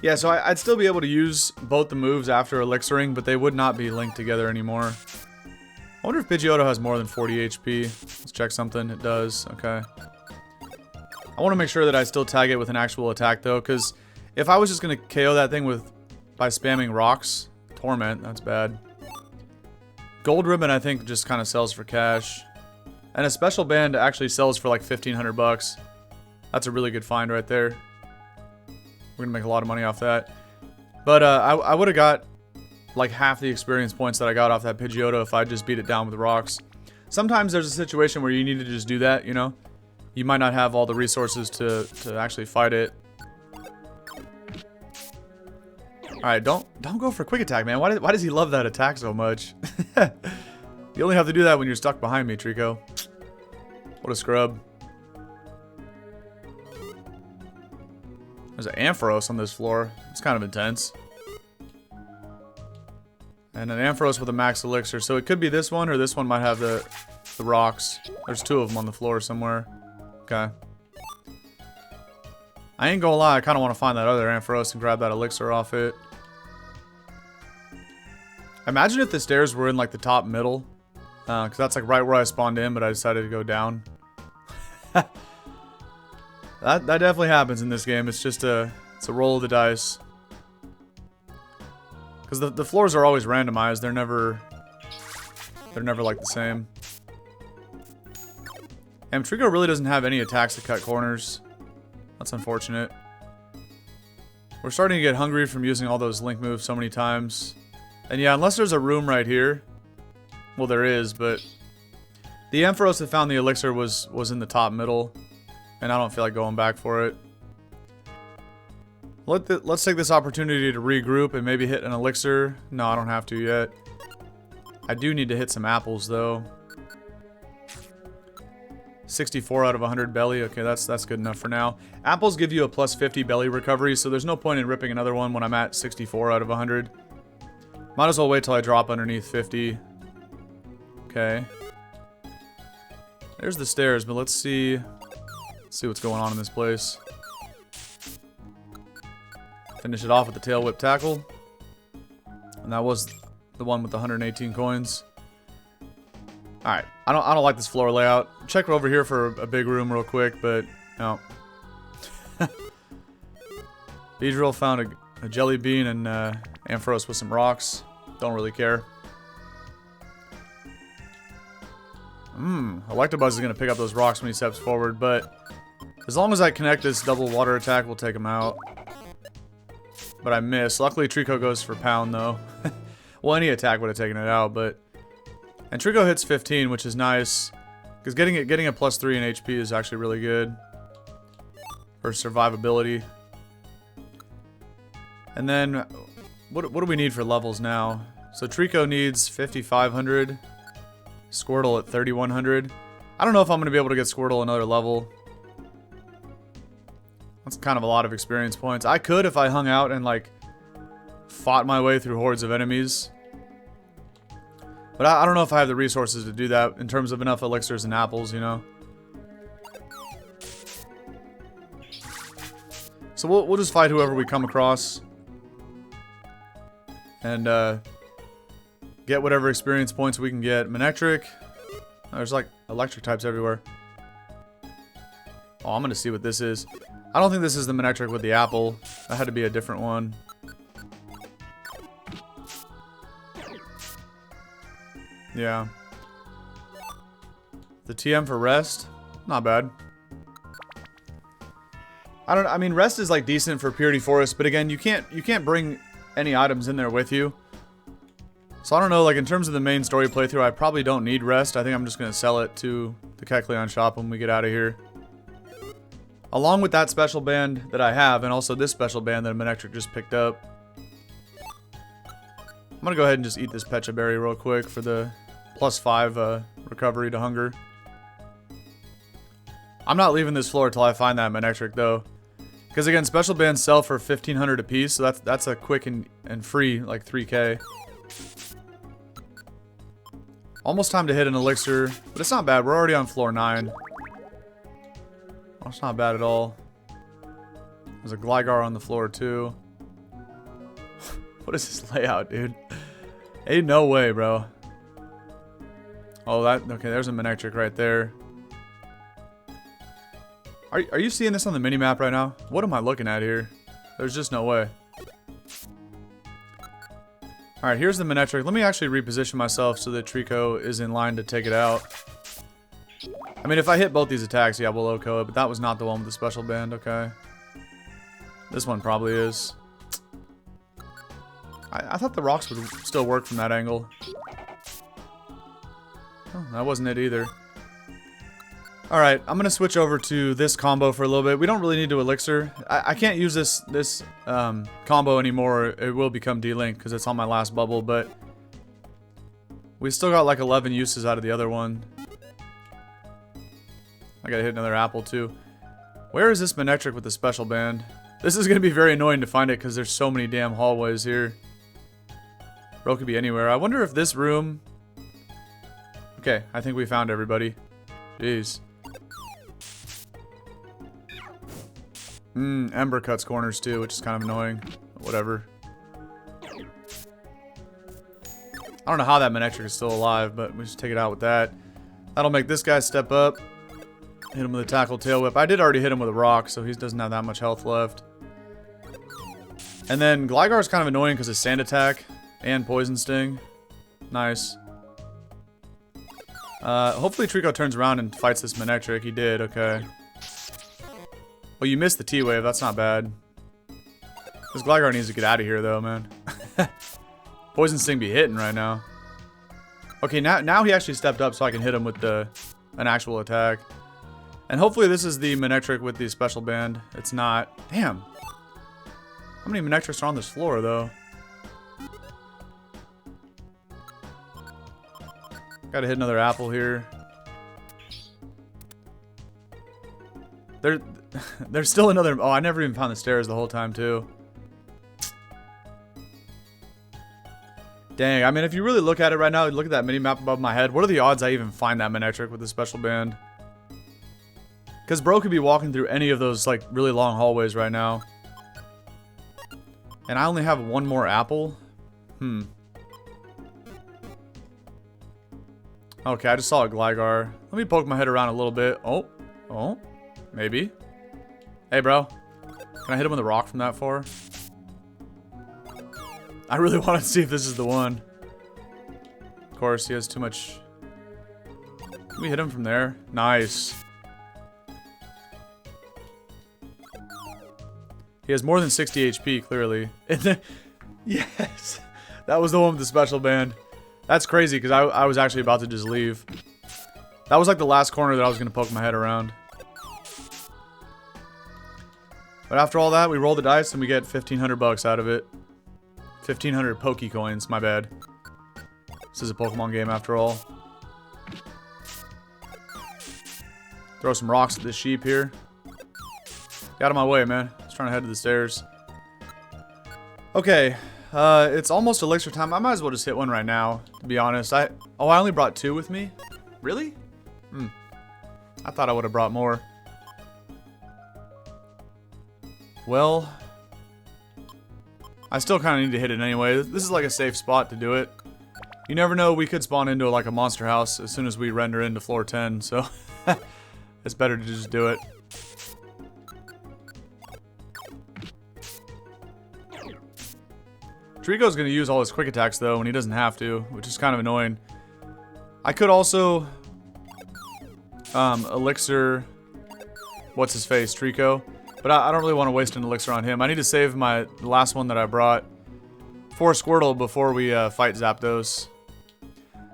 Yeah, so I'd still be able to use both the moves after elixiring, but they would not be linked together anymore. I wonder if Pidgeotto has more than 40 HP. Let's check something. It does. Okay. I want to make sure that I still tag it with an actual attack, though, because if I was just going to KO that thing by spamming rocks, Torment, that's bad. Gold Ribbon, I think, just kind of sells for cash. And a Special Band actually sells for like 1,500 bucks. That's a really good find right there. We're going to make a lot of money off that. But I would have got like half the experience points that I got off that Pidgeotto if I just beat it down with rocks. Sometimes there's a situation where you need to just do that, you know? You might not have all the resources to actually fight it. Alright, don't go for quick attack, man. Why does he love that attack so much? You only have to do that when you're stuck behind me, Trico. What a scrub. There's an Ampharos on this floor. It's kind of intense. And an Ampharos with a max elixir. So it could be this one, or this one might have the rocks. There's 2 of them on the floor somewhere. Okay. I ain't gonna lie, I kind of want to find that other Ampharos and grab that elixir off it. Imagine if the stairs were in like the top middle. Because that's like right where I spawned in, but I decided to go down. That definitely happens in this game. It's just it's a roll of the dice. Because the floors are always randomized. They're never like the same. And Trico really doesn't have any attacks to cut corners. That's unfortunate. We're starting to get hungry from using all those link moves so many times. And yeah, unless there's a room right here. Well, there is, but the Ampharos that found the elixir was in the top middle. And I don't feel like going back for it. Let's take this opportunity to regroup and maybe hit an elixir. No, I don't have to yet. I do need to hit some apples, though. 64 out of 100 belly. Okay, that's good enough for now. Apples give you a plus 50 belly recovery, so there's no point in ripping another one when I'm at 64 out of 100. Might as well wait till I drop underneath 50. Okay. There's the stairs, but let's see what's going on in this place. Finish it off with the tail whip tackle. And that was the one with the 118 coins. Alright, I don't like this floor layout. Check over here for a big room real quick, but no. Beedrill found a jelly bean and Ampharos with some rocks. Don't really care. Electabuzz is going to pick up those rocks when he steps forward, but as long as I connect this double water attack, we'll take him out. But I miss. Luckily, Trico goes for pound, though. Well, any attack would have taken it out, but... And Trico hits 15, which is nice. Because getting a +3 in HP is actually really good. For survivability. And then, what do we need for levels now? So Trico needs 5,500. Squirtle at 3,100. I don't know if I'm going to be able to get Squirtle another level. That's kind of a lot of experience points. I could if I hung out and, like, fought my way through hordes of enemies. But I don't know if I have the resources to do that in terms of enough elixirs and apples, you know? So we'll just fight whoever we come across. And, get whatever experience points we can get. Manectric. There's like electric types everywhere. Oh, I'm gonna see what this is. I don't think this is the Manectric with the apple. That had to be a different one. Yeah. The TM for rest. Not bad. I mean, rest is like decent for Purity Forest, but again, you can't bring any items in there with you. So I don't know, like in terms of the main story playthrough, I probably don't need rest. I think I'm just going to sell it to the Kecleon shop when we get out of here. Along with that special band that I have, and also this special band that Manectric just picked up. I'm going to go ahead and just eat this Pecha Berry real quick for the +5 recovery to hunger. I'm not leaving this floor until I find that Manectric though. Because again, special bands sell for 1,500 apiece, so that's a quick and free, like 3k. Almost time to hit an elixir, but it's not bad. We're already on floor 9. Oh, it's not bad at all. There's a Gligar on the floor too. What is this layout, dude? Ain't no way, bro. Oh, okay, there's a Manectric right there. Are you seeing this on the minimap right now? What am I looking at here? There's just no way. Alright, here's the Manectric. Let me actually reposition myself so that Trico is in line to take it out. I mean, if I hit both these attacks, yeah, we'll OHKO it, but that was not the one with the special band, okay. This one probably is. I thought the rocks would still work from that angle. Oh, that wasn't it either. Alright, I'm going to switch over to this combo for a little bit. We don't really need to elixir. I can't use this combo anymore. It will become D-Link because it's on my last bubble, but we still got like 11 uses out of the other one. I gotta hit another apple too. Where is this Manectric with the special band? This is going to be very annoying to find it because there's so many damn hallways here. Bro could be anywhere. I wonder if this room... Okay, I think we found everybody. Jeez. Ember cuts corners too, which is kind of annoying. Whatever. I don't know how that Manectric is still alive, but we just take it out with that. That'll make this guy step up. Hit him with a Tackle Tail Whip. I did already hit him with a rock, so he doesn't have that much health left. And then Gligar is kind of annoying because of Sand Attack and Poison Sting. Nice. Hopefully Trico turns around and fights this Manectric. He did, okay. Oh, you missed the T-Wave. That's not bad. This Gligar needs to get out of here, though, man. Poison Sting be hitting right now. Okay, now he actually stepped up so I can hit him with an actual attack. And hopefully this is the Manectric with the special band. It's not. Damn. How many Manectrics are on this floor, though? Gotta hit another apple here. There's still another... Oh, I never even found the stairs the whole time, too. Dang, I mean, if you really look at it right now, look at that mini-map above my head. What are the odds I even find that Manectric with the special band? Because bro could be walking through any of those, like, really long hallways right now. And I only have one more apple? Okay, I just saw a Gligar. Let me poke my head around a little bit. Oh, maybe. Hey, bro. Can I hit him with a rock from that far? I really want to see if this is the one. Of course, he has too much Can we hit him from there? Nice. He has more than 60 HP, clearly. Yes. That was the one with the special band. That's crazy, because I was actually about to just leave. That was like the last corner that I was going to poke my head around. But after all that, we roll the dice and we get 1,500 bucks out of it. 1,500 Poke Coins, my bad. This is a Pokemon game after all. Throw some rocks at this sheep here. Get out of my way, man. I was trying to head to the stairs. Okay, it's almost elixir time. I might as well just hit one right now, to be honest. I only brought 2 with me? Really? I thought I would have brought more. Well, I still kind of need to hit it anyway. This is like a safe spot to do it. You never know, we could spawn into like a monster house as soon as we render into floor 10, so it's better to just do it. Trico's going to use all his quick attacks though when he doesn't have to, which is kind of annoying. I could also elixir what's his face, Trico, but I don't really want to waste an elixir on him. I need to save the last one that I brought for Squirtle before we fight Zapdos.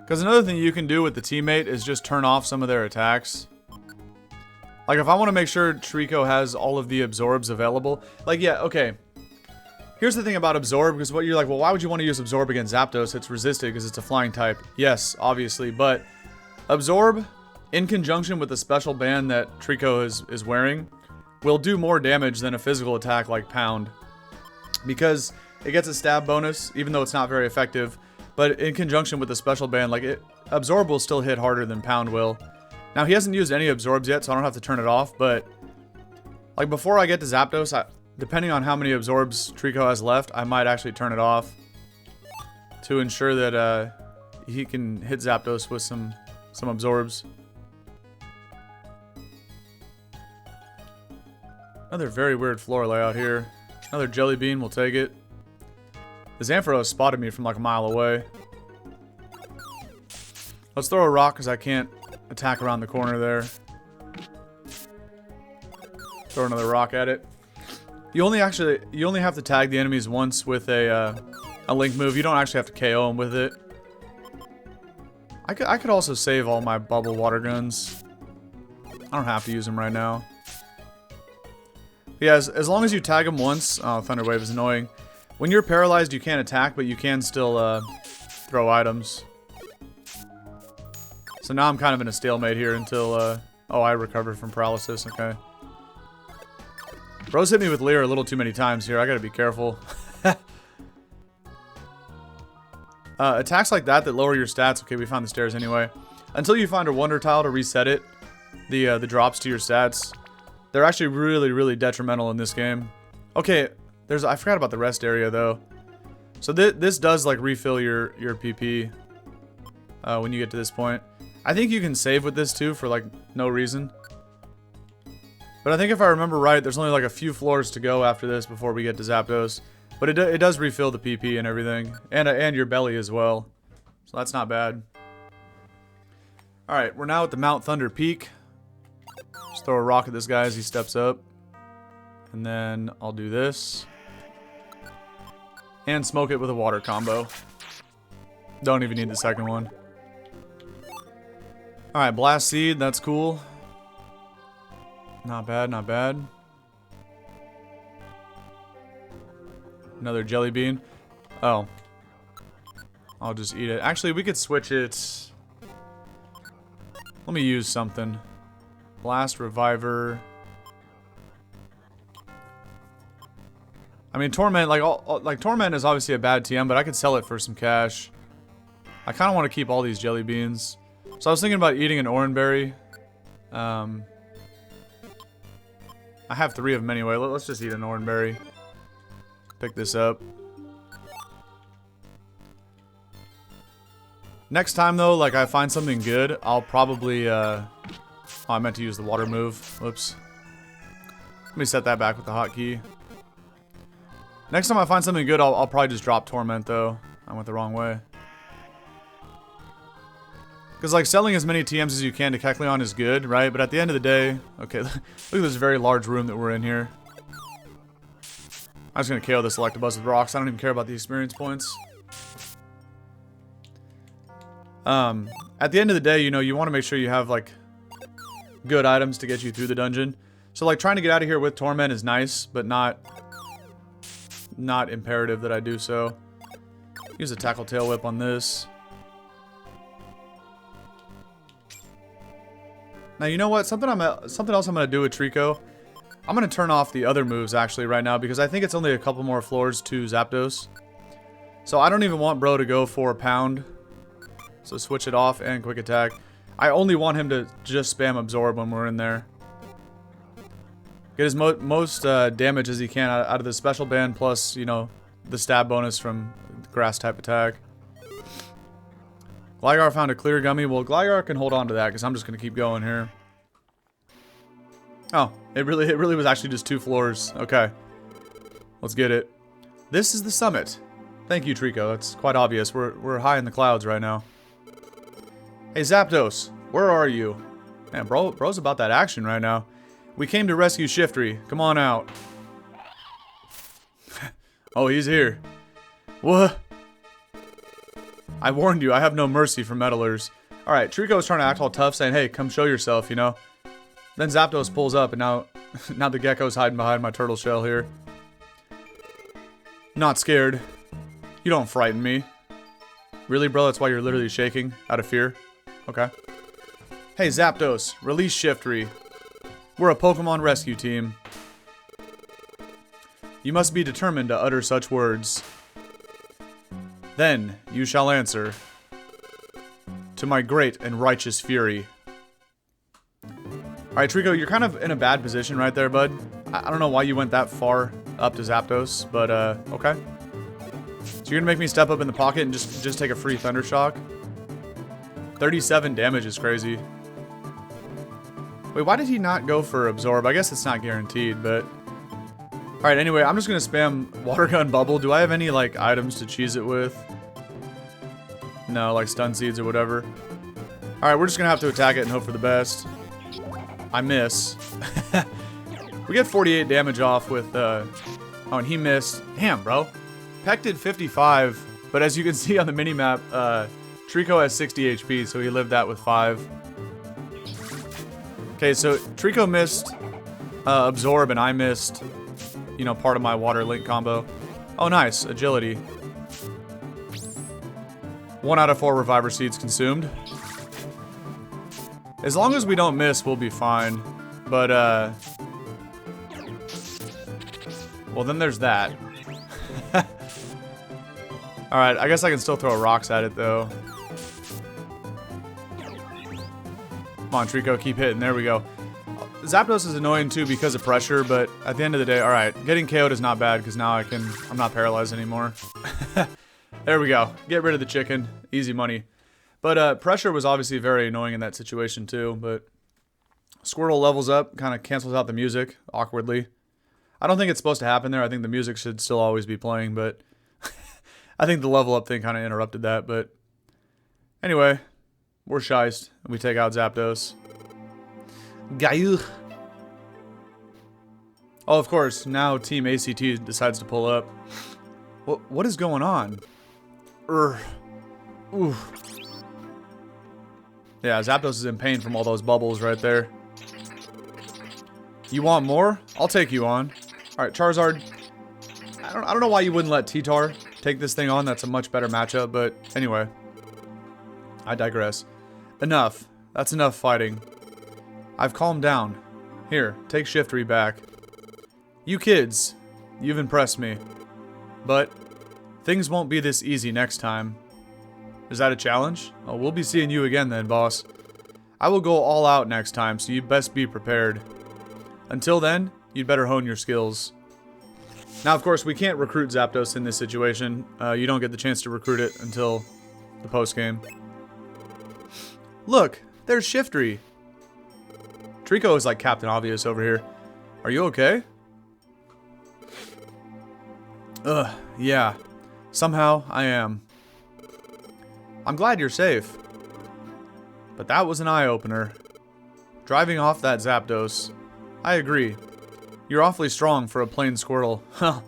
Because another thing you can do with the teammate is just turn off some of their attacks. Like if I want to make sure Trico has all of the absorbs available, like yeah, okay. Here's the thing about Absorb, because what you're like, well, why would you want to use Absorb against Zapdos? It's resisted because it's a flying type. Yes, obviously, but Absorb, in conjunction with the special band that Trico is wearing, will do more damage than a physical attack like Pound. Because it gets a stab bonus, even though it's not very effective. But in conjunction with the special band, like Absorb will still hit harder than Pound will. Now, he hasn't used any Absorbs yet, so I don't have to turn it off, but like before I get to Zapdos, depending on how many absorbs Trico has left, I might actually turn it off to ensure that he can hit Zapdos with some absorbs. Another very weird floor layout here. Another Jelly Bean, we'll take it. The Ampharos spotted me from like a mile away. Let's throw a rock because I can't attack around the corner there. Throw another rock at it. You only have to tag the enemies once with a link move. You don't actually have to KO them with it. I could also save all my bubble water guns. I don't have to use them right now. Yeah, as long as you tag them once. Oh, Thunder Wave is annoying. When you're paralyzed, you can't attack, but you can still throw items. So now I'm kind of in a stalemate here until oh, I recovered from paralysis. Okay. Bro's hit me with Leer a little too many times here. I gotta be careful. Attacks like that lower your stats. Okay, we found the stairs anyway. Until you find a Wonder Tile to reset it, the drops to your stats, they're actually really, really detrimental in this game. Okay, I forgot about the rest area though. So this does like refill your PP when you get to this point. I think you can save with this too for like no reason. But I think if I remember right, there's only like a few floors to go after this before we get to Zapdos. But it does refill the PP and everything. And your belly as well. So that's not bad. Alright, we're now at the Mount Thunder Peak. Just throw a rock at this guy as he steps up. And then I'll do this. And smoke it with a water combo. Don't even need the second one. Alright, Blast Seed, that's cool. Not bad, not bad. Another Jelly Bean. Oh. I'll just eat it. Actually, we could switch it. Let me use something. Blast Reviver. I mean, Torment, like Torment is obviously a bad TM, but I could sell it for some cash. I kind of want to keep all these Jelly Beans. So I was thinking about eating an Oranberry. I have 3 of them anyway. Let's just eat an Oranberry. Pick this up. Next time though, like I find something good, I'll probably oh, I meant to use the water move. Whoops. Let me set that back with the hotkey. Next time I find something good, I'll probably just drop Torment though. I went the wrong way. Because, like, selling as many TMs as you can to Kecleon is good, right? But at the end of the day... Okay, look at this very large room that we're in here. I'm just going to KO this Electabuzz with rocks. I don't even care about the experience points. At the end of the day, you know, you want to make sure you have, like, good items to get you through the dungeon. So, like, trying to get out of here with Torment is nice, but not imperative that I do so. Use a Tackle Tail Whip on this. Now, you know what? Something else I'm going to do with Trico. I'm going to turn off the other moves, actually, right now, because I think it's only a couple more floors to Zapdos. So I don't even want bro to go for a pound. So switch it off and quick attack. I only want him to just spam absorb when we're in there. Get as most damage as he can out of the special band, plus, you know, the stab bonus from grass type attack. Gligar found a clear gummy. Well, Gligar can hold on to that because I'm just going to keep going here. Oh, it really was actually just 2 floors. Okay. Let's get it. This is the summit. Thank you, Trico. That's quite obvious. We're high in the clouds right now. Hey, Zapdos. Where are you? Man, bro's about that action right now. We came to rescue Shiftry. Come on out. Oh, he's here. What? I warned you, I have no mercy for meddlers. Alright, Trico was trying to act all tough, saying, hey, come show yourself, you know? Then Zapdos pulls up, and now the gecko's hiding behind my turtle shell here. Not scared. You don't frighten me. Really, bro? That's why you're literally shaking out of fear? Okay. Hey, Zapdos, release Shiftry. We're a Pokemon rescue team. You must be determined to utter such words. Then you shall answer to my great and righteous fury. Alright, Trico, you're kind of in a bad position right there, bud. I don't know why you went that far up to Zapdos, but, okay. So you're gonna make me step up in the pocket and just take a free Thunder Shock? 37 damage is crazy. Wait, why did he not go for Absorb? I guess it's not guaranteed, but... Alright, anyway, I'm just gonna spam Water Gun Bubble. Do I have any, like, items to cheese it with? No, like Stun Seeds or whatever. Alright, we're just gonna have to attack it and hope for the best. I miss. We get 48 damage off with, oh, and he missed. Damn, bro. Peck did 55, but as you can see on the minimap, Trico has 60 HP, so he lived that with 5. Okay, so Trico missed Absorb, and I missed, you know, part of my Water Link combo. Oh, nice. Agility. 1 out of 4 Reviver Seeds consumed. As long as we don't miss, we'll be fine. But, well, then there's that. Alright, I guess I can still throw rocks at it, though. Come on, Trico, keep hitting. There we go. Zapdos is annoying, too, because of pressure, but at the end of the day, alright, getting KO'd is not bad, because now I'm not paralyzed anymore. There we go. Get rid of the chicken. Easy money. But pressure was obviously very annoying in that situation too, but Squirtle levels up, kind of cancels out the music, awkwardly. I don't think it's supposed to happen there. I think the music should still always be playing, but I think the level up thing kind of interrupted that, but anyway, we're shiced. We take out Zapdos. Gayuh. Oh, of course, now Team ACT decides to pull up. What is going on? Ooh. Yeah, Zapdos is in pain from all those bubbles right there. You want more? I'll take you on. Alright, Charizard. I don't know why you wouldn't let T-Tar take this thing on. That's a much better matchup, but anyway. I digress. Enough. That's enough fighting. I've calmed down. Here, take Shiftry back. You kids, you've impressed me. But things won't be this easy next time. Is that a challenge? Oh, we'll be seeing you again then, boss. I will go all out next time, so you best be prepared. Until then, you'd better hone your skills. Now, of course, we can't recruit Zapdos in this situation. You don't get the chance to recruit it until the post-game. Look, there's Shiftry. Trico is like Captain Obvious over here. Are you okay? Yeah. Somehow, I am. I'm glad you're safe. But that was an eye-opener. Driving off that Zapdos. I agree. You're awfully strong for a plain Squirtle. Huh.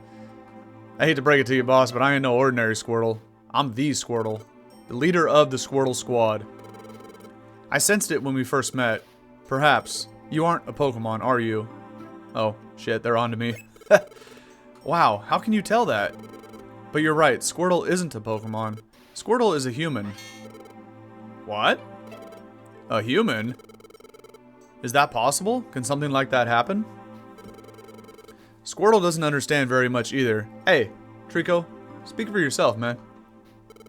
I hate to break it to you, boss, but I ain't no ordinary Squirtle. I'm the Squirtle. The leader of the Squirtle squad. I sensed it when we first met. Perhaps. You aren't a Pokemon, are you? Oh, shit, they're on to me. Wow, how can you tell that? But you're right, Squirtle isn't a Pokemon. Squirtle is a human. What? A human? Is that possible? Can something like that happen? Squirtle doesn't understand very much either. Hey, Trico, speak for yourself, man.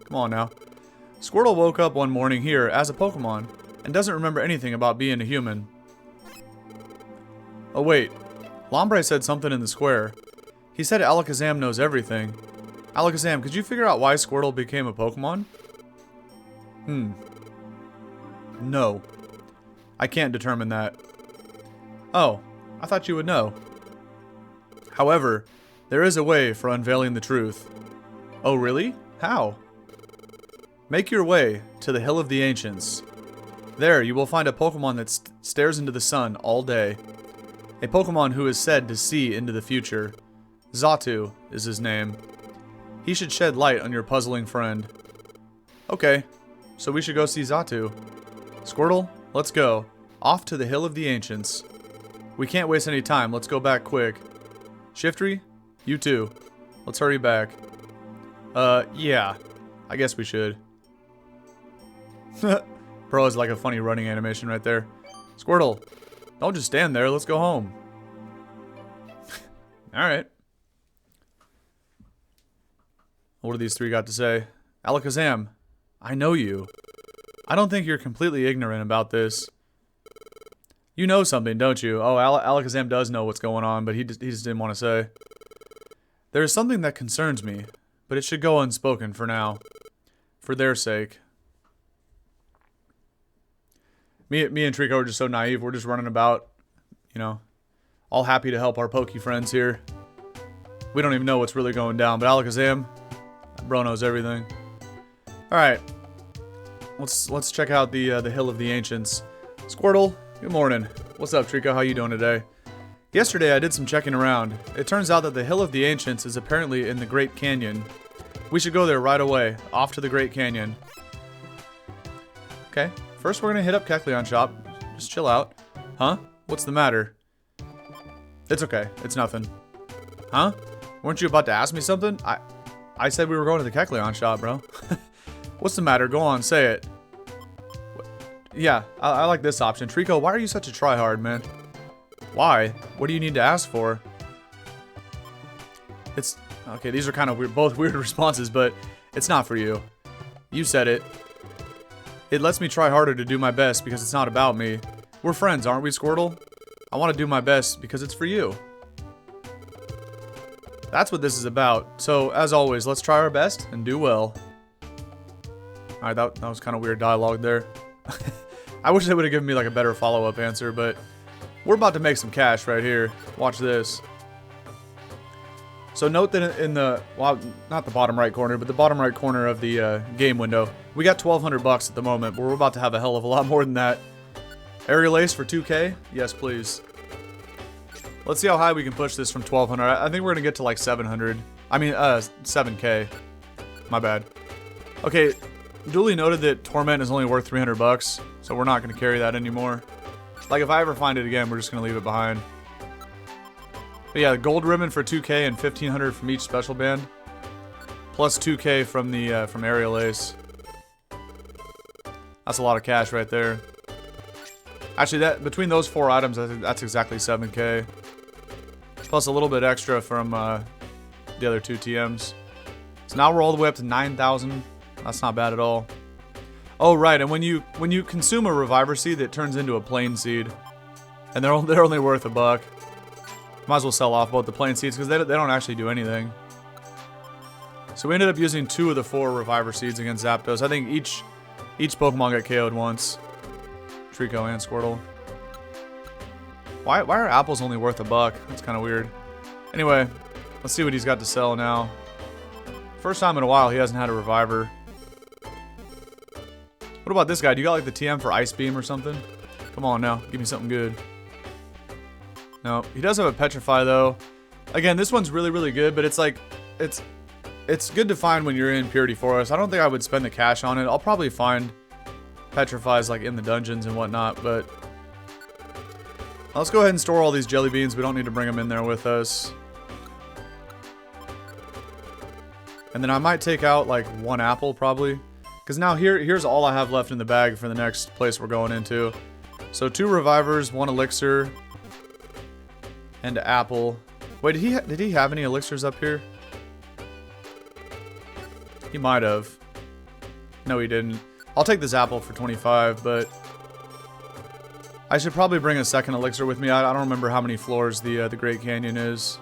Come on now. Squirtle woke up one morning here as a Pokemon and doesn't remember anything about being a human. Oh wait, Lombre said something in the square. He said Alakazam knows everything. Alakazam, could you figure out why Squirtle became a Pokemon? No. I can't determine that. Oh, I thought you would know. However, there is a way for unveiling the truth. Oh really? How? Make your way to the Hill of the Ancients. There, you will find a Pokemon that stares into the sun all day. A Pokemon who is said to see into the future. Xatu is his name. He should shed light on your puzzling friend. Okay, so we should go see Xatu. Squirtle, let's go. Off to the Hill of the Ancients. We can't waste any time, let's go back quick. Shiftry, you too. Let's hurry back. Yeah. I guess we should. Bro is like a funny running animation right there. Squirtle, don't just stand there, let's go home. Alright. What do these three got to say? Alakazam, I know you. I don't think you're completely ignorant about this. You know something, don't you? Oh, Alakazam does know what's going on, but he just didn't want to say. There is something that concerns me, but it should go unspoken for now. For their sake. Me and Trico are just so naive. We're just running about, you know, all happy to help our Poke friends here. We don't even know what's really going down, but Alakazam, that bro knows everything. All right, let's check out the Hill of the Ancients. Squirtle, good morning. What's up, Trico? How you doing today? Yesterday I did some checking around. It turns out that the Hill of the Ancients is apparently in the Great Canyon. We should go there right away. Off to the Great Canyon. Okay. First, we're gonna hit up Kecleon shop. Just chill out. Huh? What's the matter? It's okay. It's nothing. Huh? Weren't you about to ask me something? I said we were going to the Kecleon shop, bro. What's the matter? Go on, say it. Yeah, I like this option. Trico, why are you such a tryhard, man? Why? What do you need to ask for? It's... Okay, these are kind of weird, both weird responses, but it's not for you. You said it. It lets me try harder to do my best because it's not about me. We're friends, aren't we, Squirtle? I want to do my best because it's for you. That's what this is about. So, as always, let's try our best and do well. Alright, that was kind of weird dialogue there. I wish they would have given me like a better follow-up answer, but we're about to make some cash right here. Watch this. So note that in the, well, not the bottom right corner, but the bottom right corner of the game window, we got 1,200 bucks at the moment, but we're about to have a hell of a lot more than that. Aerial Ace for 2K? Yes, please. Let's see how high we can push this from 1,200. I think we're gonna get to like 700. I mean, 7K. My bad. Okay, duly noted that Torment is only worth 300 bucks, so we're not gonna carry that anymore. Like, if I ever find it again, we're just gonna leave it behind. But yeah, the gold ribbon for 2K and 1,500 from each special band, plus 2K from the from Aerial Ace. That's a lot of cash right there. Actually, that between those four items, I think that's exactly 7K. Plus a little bit extra from the other two TMs. So now we're all the way up to 9,000. That's not bad at all. Oh right, and when you consume a Reviver Seed, it turns into a Plain Seed, and they're only worth $1. Might as well sell off both the Plain Seeds because they don't actually do anything. So we ended up using 2 of the 4 Reviver Seeds against Zapdos. I think each Pokemon got KO'd once. Trico and Squirtle. Why are apples only worth $1? That's kind of weird. Anyway, let's see what he's got to sell now. First time in a while he hasn't had a Reviver. What What about this guy? Do you got like the TM for Ice Beam or something? Come on now, give me something good. No, he does have a Petrify though. Again, this one's really, really good, but it's like, it's good to find when you're in Purity Forest. I don't think I would spend the cash on it. I'll probably find Petrifies like in the dungeons and whatnot, but let's go ahead and store all these jelly beans. We don't need to bring them in there with us. And then I might take out like one apple probably, because now here's all I have left in the bag for the next place we're going into. So 2 revivers, 1 elixir, and an apple. Wait, did he have any elixirs up here? He might have. No, he didn't. I'll take this apple for 25, but I should probably bring a second elixir with me. I don't remember how many floors the Great Canyon is.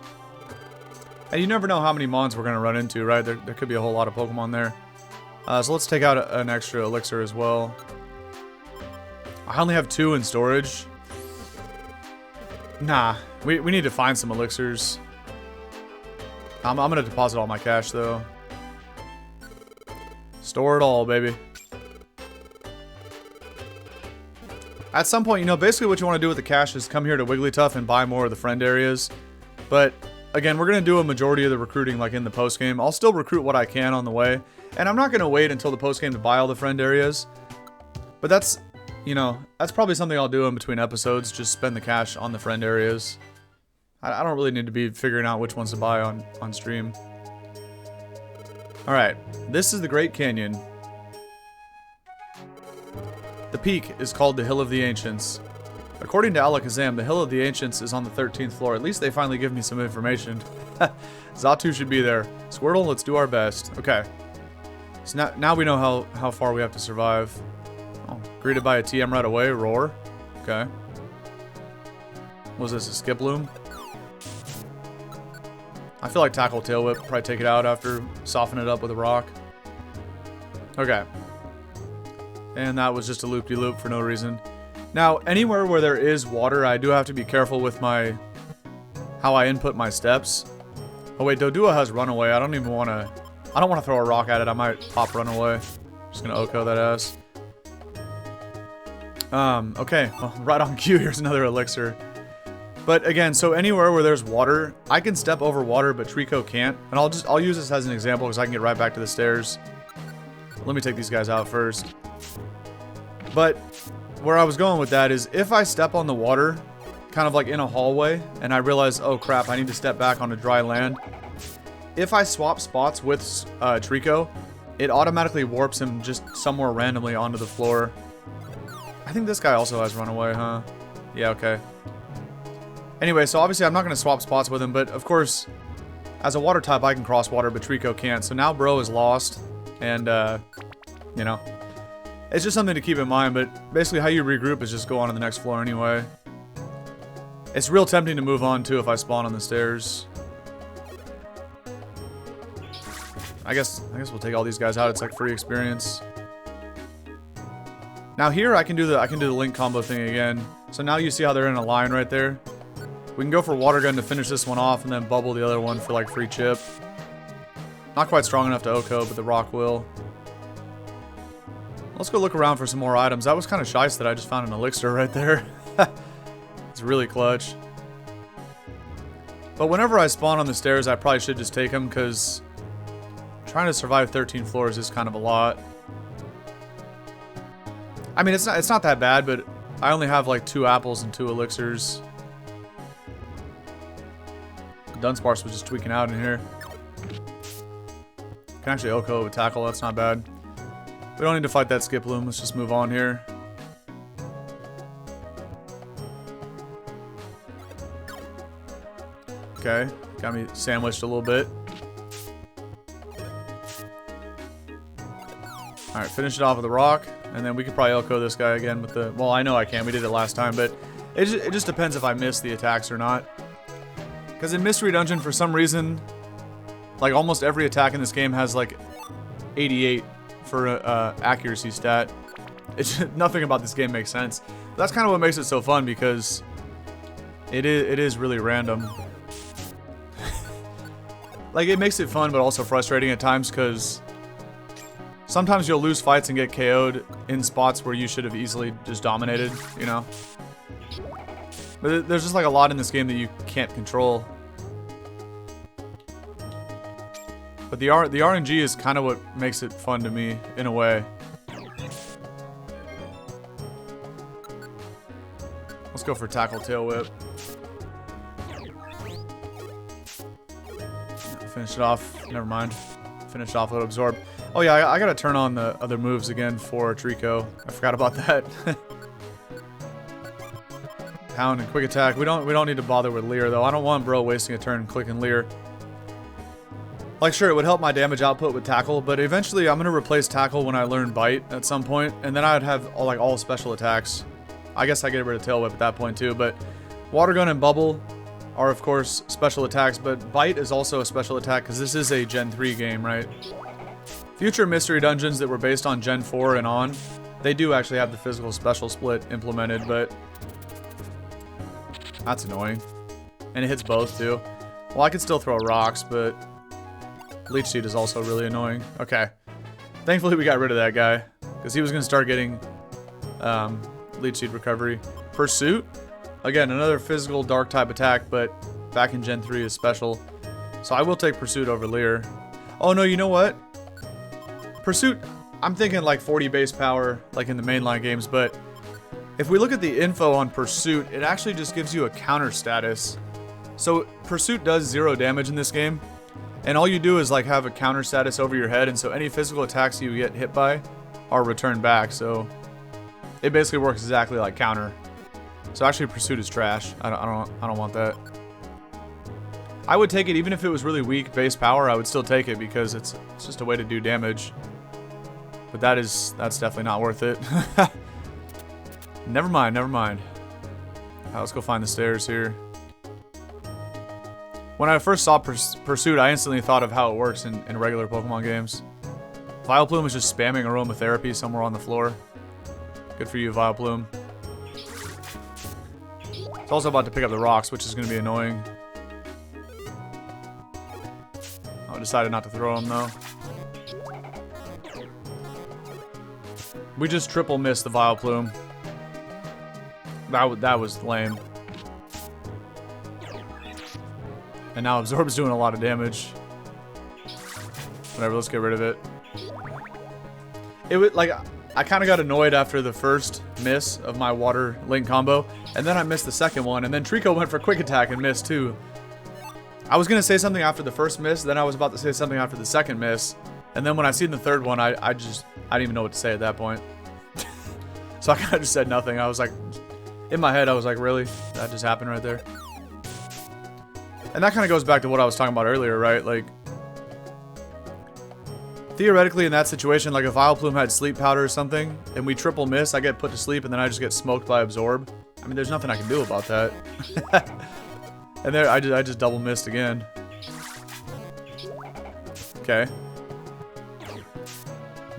And you never know how many mons we're going to run into, right? There could be a whole lot of Pokemon there. So let's take out an extra elixir as well. I only have 2 in storage. Nah, we need to find some elixirs. I'm going to deposit all my cash, though. Store it all, baby. At some point, you know, basically what you want to do with the cash is come here to Wigglytuff and buy more of the friend areas. But, again, we're going to do a majority of the recruiting like in the post-game. I'll still recruit what I can on the way. And I'm not going to wait until the post-game to buy all the friend areas. But that's, you know, that's probably something I'll do in between episodes. Just spend the cash on the friend areas. I don't really need to be figuring out which ones to buy on stream. Alright, this is the Great Canyon. The peak is called the Hill of the Ancients. According to Alakazam, the Hill of the Ancients is on the 13th floor. At least they finally give me some information. Xatu should be there. Squirtle, let's do our best. Okay. So now we know how far we have to survive. Oh, greeted by a TM right away. Roar. Okay. Was this a Skiploom? I feel like Tackle Tail Whip. Probably take it out after soften it up with a rock. Okay. And that was just a loop-de-loop for no reason. Now, anywhere where there is water, I do have to be careful with how I input my steps. Oh wait, Dodua has Runaway. I don't want to throw a rock at it. I might pop Runaway. Just gonna OHKO that ass. Okay, well, right on cue, here's another elixir. But again, so anywhere where there's water, I can step over water, but Trico can't. And I'll use this as an example because I can get right back to the stairs. Let me take these guys out first. But where I was going with that is if I step on the water, kind of like in a hallway, and I realize, oh crap, I need to step back onto dry land. If I swap spots with Trico, it automatically warps him just somewhere randomly onto the floor. I think this guy also has Runaway, huh? Yeah, okay. Anyway, so obviously I'm not going to swap spots with him, but of course, as a water type, I can cross water, but Trico can't. So now Bro is lost, and, you know, it's just something to keep in mind, but basically how you regroup is just go on to the next floor anyway. It's real tempting to move on, too, if I spawn on the stairs. I guess we'll take all these guys out. It's like free experience. Now here I can do the link combo thing again. So now you see how they're in a line right there. We can go for Water Gun to finish this one off and then bubble the other one for like free chip. Not quite strong enough to OHKO, but the rock will. Let's go look around for some more items. That was kind of shice that I just found an elixir right there. It's really clutch. But whenever I spawn on the stairs, I probably should just take them because trying to survive 13 floors is kind of a lot. I mean, it's not that bad, but I only have like 2 apples and 2 elixirs. Dunsparce was just tweaking out in here. Can actually OHKO with Tackle, that's not bad. We don't need to fight that Skiploom, let's just move on here. Okay, got me sandwiched a little bit. Alright, finish it off with a rock, and then we could probably OHKO this guy again with the... Well, I know I can, we did it last time, but it just depends if I miss the attacks or not. Because in Mystery Dungeon, for some reason, like almost every attack in this game has like 88 for accuracy stat. It's just, nothing about this game makes sense. But that's kind of what makes it so fun because it is really random. Like it makes it fun, but also frustrating at times because Sometimes you'll lose fights and get KO'd in spots where you should have easily just dominated, you know? But there's just like a lot in this game that you can't control. But the RNG is kind of what makes it fun to me, in a way. Let's go for Tackle Tail Whip. Finish it off. Never mind. Finish it off with Absorb. Oh yeah, I gotta turn on the other moves again for Trico. I forgot about that. Hound and Quick Attack. We don't need to bother with Leer though. I don't want bro wasting a turn clicking Leer. Like sure, it would help my damage output with Tackle, but eventually I'm gonna replace Tackle when I learn Bite at some point, and then I'd have all special attacks. I guess I get rid of Tail Whip at that point too, but Water Gun and Bubble are of course special attacks, but Bite is also a special attack because this is a Gen 3 game, right? Future mystery dungeons that were based on Gen 4 and on, they do actually have the physical special split implemented, but that's annoying. And it hits both too. Well, I could still throw rocks, but Leech Seed is also really annoying. Okay. Thankfully we got rid of that guy, because he was going to start getting Leech Seed recovery. Pursuit? Again, another physical dark type attack, but back in Gen 3 is special. So I will take Pursuit over Leer. Oh no, you know what? Pursuit, I'm thinking like 40 base power, like in the mainline games, but if we look at the info on Pursuit, it actually just gives you a counter status. So Pursuit does 0 damage in this game, and all you do is like have a counter status over your head, and so any physical attacks you get hit by are returned back, so it basically works exactly like counter. So actually Pursuit is trash. I don't want that. I would take it even if it was really weak base power. I would still take it because it's just a way to do damage. But that's definitely not worth it. Never mind, never mind. Right, let's go find the stairs here. When I first saw Pursuit, I instantly thought of how it works in regular Pokemon games. Vileplume is just spamming aromatherapy somewhere on the floor. Good for you, Vileplume. It's also about to pick up the rocks, which is going to be annoying. I decided not to throw them though. We just triple missed the Vileplume. That was lame. And now Absorb's doing a lot of damage. Whatever, let's get rid of it. It was like I kind of got annoyed after the first miss of my Water Link combo, and then I missed the second one, and then Trico went for Quick Attack and missed too. I was gonna say something after the first miss, then I was about to say something after the second miss, and then when I seen the third one, I didn't even know what to say at that point. So I kind of just said nothing. I was like, in my head, I was like, really? That just happened right there? And that kind of goes back to what I was talking about earlier, right? Like, theoretically, in that situation, like if Vileplume had Sleep Powder or something, and we triple miss, I get put to sleep, and then I just get smoked by Absorb. I mean, there's nothing I can do about that. And there, I just double missed again. Okay.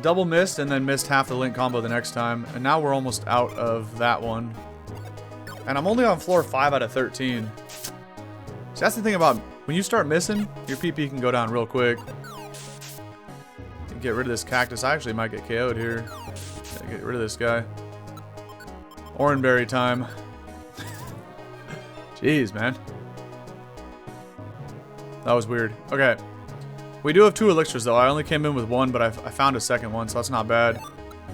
Double missed, and then missed half the Link combo the next time, and now we're almost out of that one. And I'm only on floor 5 out of 13. So that's the thing about, when you start missing, your PP can go down real quick. Get rid of this cactus. I actually might get KO'd here. Gotta get rid of this guy. Oranberry time. Jeez, man. That was weird. Okay. We do have 2 elixirs, though. I only came in with 1, but I found a second one, so that's not bad.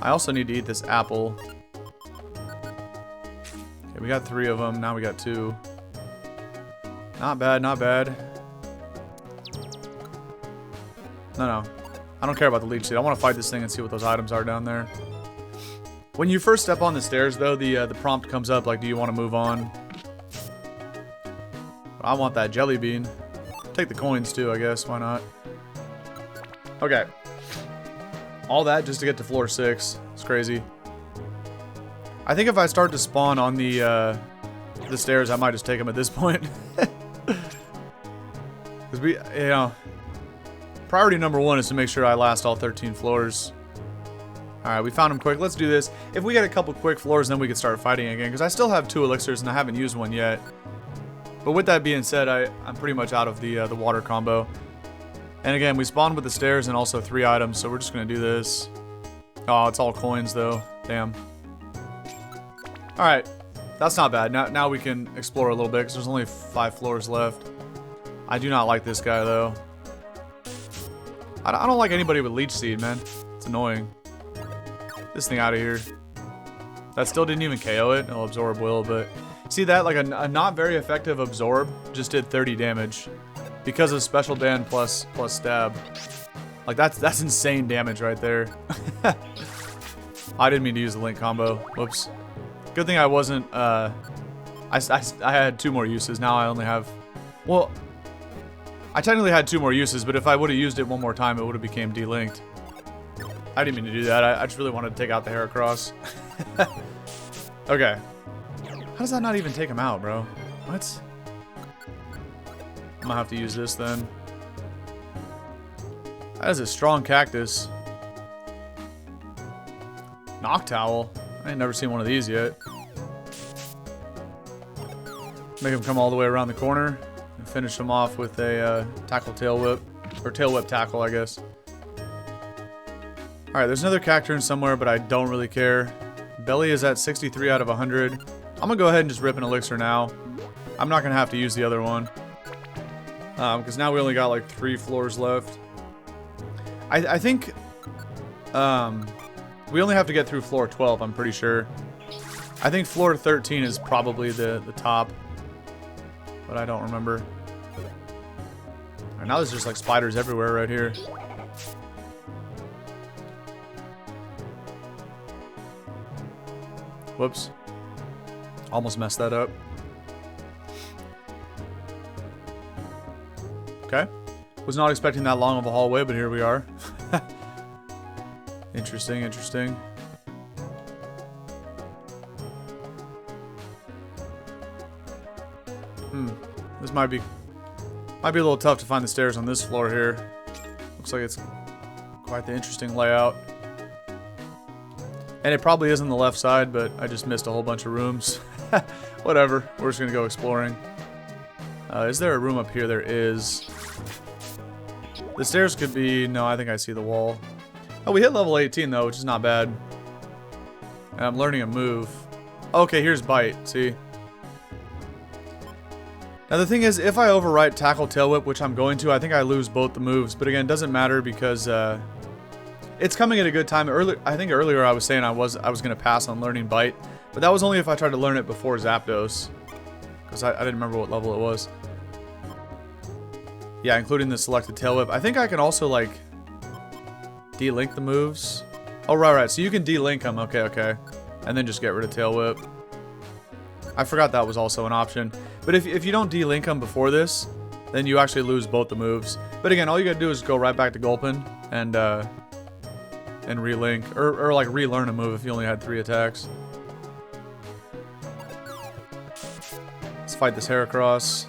I also need to eat this apple. Okay, we got 3 of them. Now we got 2. Not bad, not bad. No. I don't care about the Leech Seed. I want to fight this thing and see what those items are down there. When you first step on the stairs, though, the prompt comes up like, do you want to move on? I want that jelly bean. Take the coins, too, I guess. Why not? Okay. All that just to get to floor 6. It's crazy. I think if I start to spawn on the stairs, I might just take them at this point. Because we, you know, priority number 1 is to make sure I last all 13 floors. Alright, we found them quick. Let's do this. If we get a couple quick floors, then we can start fighting again. Because I still have 2 elixirs and I haven't used one yet. But with that being said, I'm pretty much out of the water combo. And again, we spawned with the stairs and also 3 items, so we're just gonna do this. Oh, it's all coins though. Damn. Alright. That's not bad. Now we can explore a little bit, because there's only 5 floors left. I do not like this guy though. I don't like anybody with Leech Seed, man. It's annoying. This thing out of here. That still didn't even KO it. No, Absorb will, but... See that? Like a not very effective Absorb just did 30 damage. Because of Special Band plus Stab. Like, that's insane damage right there. I didn't mean to use the Link combo. Whoops. Good thing I wasn't, I had 2 more uses. Now I only have... Well, I technically had 2 more uses, but if I would have used it one more time, it would have became delinked. I didn't mean to do that. I just really wanted to take out the Heracross. Okay. How does that not even take him out, bro? What? I'm gonna have to use this then. That is a strong cactus. Noctowl. I ain't never seen one of these yet. Make him come all the way around the corner and finish him off with a tackle tail whip. Or tail whip tackle, I guess. Alright, there's another Cacturne somewhere, but I don't really care. Belly is at 63 out of 100. I'm gonna go ahead and just rip an elixir now. I'm not gonna have to use the other one. Because now we only got like 3 floors left. I think we only have to get through floor 12, I'm pretty sure. I think floor 13 is probably the top. But I don't remember. Alright, now there's just like spiders everywhere right here. Whoops. Almost messed that up. Okay. Was not expecting that long of a hallway, but here we are. Interesting, interesting. This might be a little tough to find the stairs on this floor here. Looks like it's quite the interesting layout. And it probably is on the left side, but I just missed a whole bunch of rooms. Whatever, we're just gonna go exploring. Is there a room up here? There is. The stairs could be... No, I think I see the wall. Oh, we hit level 18 though, which is not bad. And I'm learning a move. Okay, here's Bite, see? Now the thing is, if I overwrite Tackle Tail Whip, which I'm going to, I think I lose both the moves. But again, it doesn't matter because it's coming at a good time. I think earlier I was saying I was going to pass on learning Bite. But that was only if I tried to learn it before Zapdos. Because I didn't remember what level it was. Yeah, including the selected Tail Whip. I think I can also, like, de-link the moves. Oh, right. So you can de-link them. Okay. And then just get rid of Tail Whip. I forgot that was also an option. But if you don't de-link them before this, then you actually lose both the moves. But again, all you gotta do is go right back to Gulpin and relink. Or like, relearn a move if you only had 3 attacks. Let's fight this Heracross.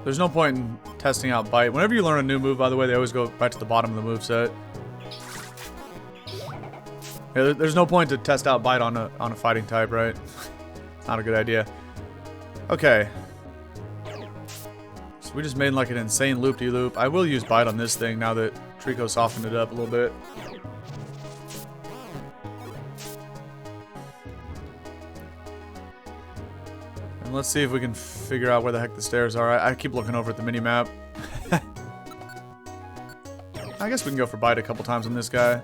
There's no point in testing out Bite. Whenever you learn a new move, by the way, they always go right to the bottom of the moveset. Yeah, there's no point to test out Bite on a fighting type, right? Not a good idea. Okay. So we just made like an insane loop-de-loop. I will use Bite on this thing now that Trico softened it up a little bit. And let's see if we can figure out where the heck the stairs are. I keep looking over at the mini-map. I guess we can go for Bite a couple times on this guy.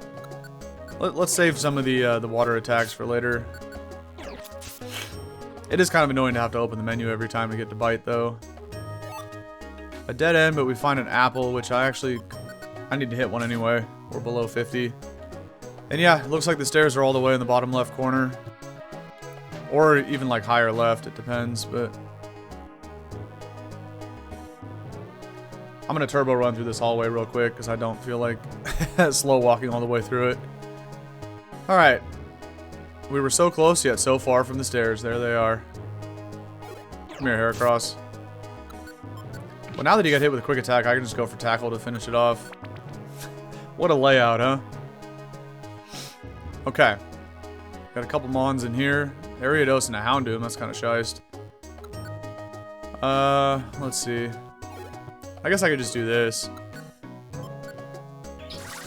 Let's save some of the water attacks for later. It is kind of annoying to have to open the menu every time to get to Bite, though. A dead end, but we find an apple, which I need to hit one anyway. We're below 50. And yeah, it looks like the stairs are all the way in the bottom left corner. Or even like higher left, it depends, but... I'm gonna turbo run through this hallway real quick, because I don't feel like slow walking all the way through it. Alright. We were so close, yet so far from the stairs. There they are. Come here, Heracross. Well, now that he got hit with a quick attack, I can just go for tackle to finish it off. What a layout, huh? Okay. Got a couple Mons in here. Ariados and a Houndoom. That's kind of shiced. Let's see. I guess I could just do this.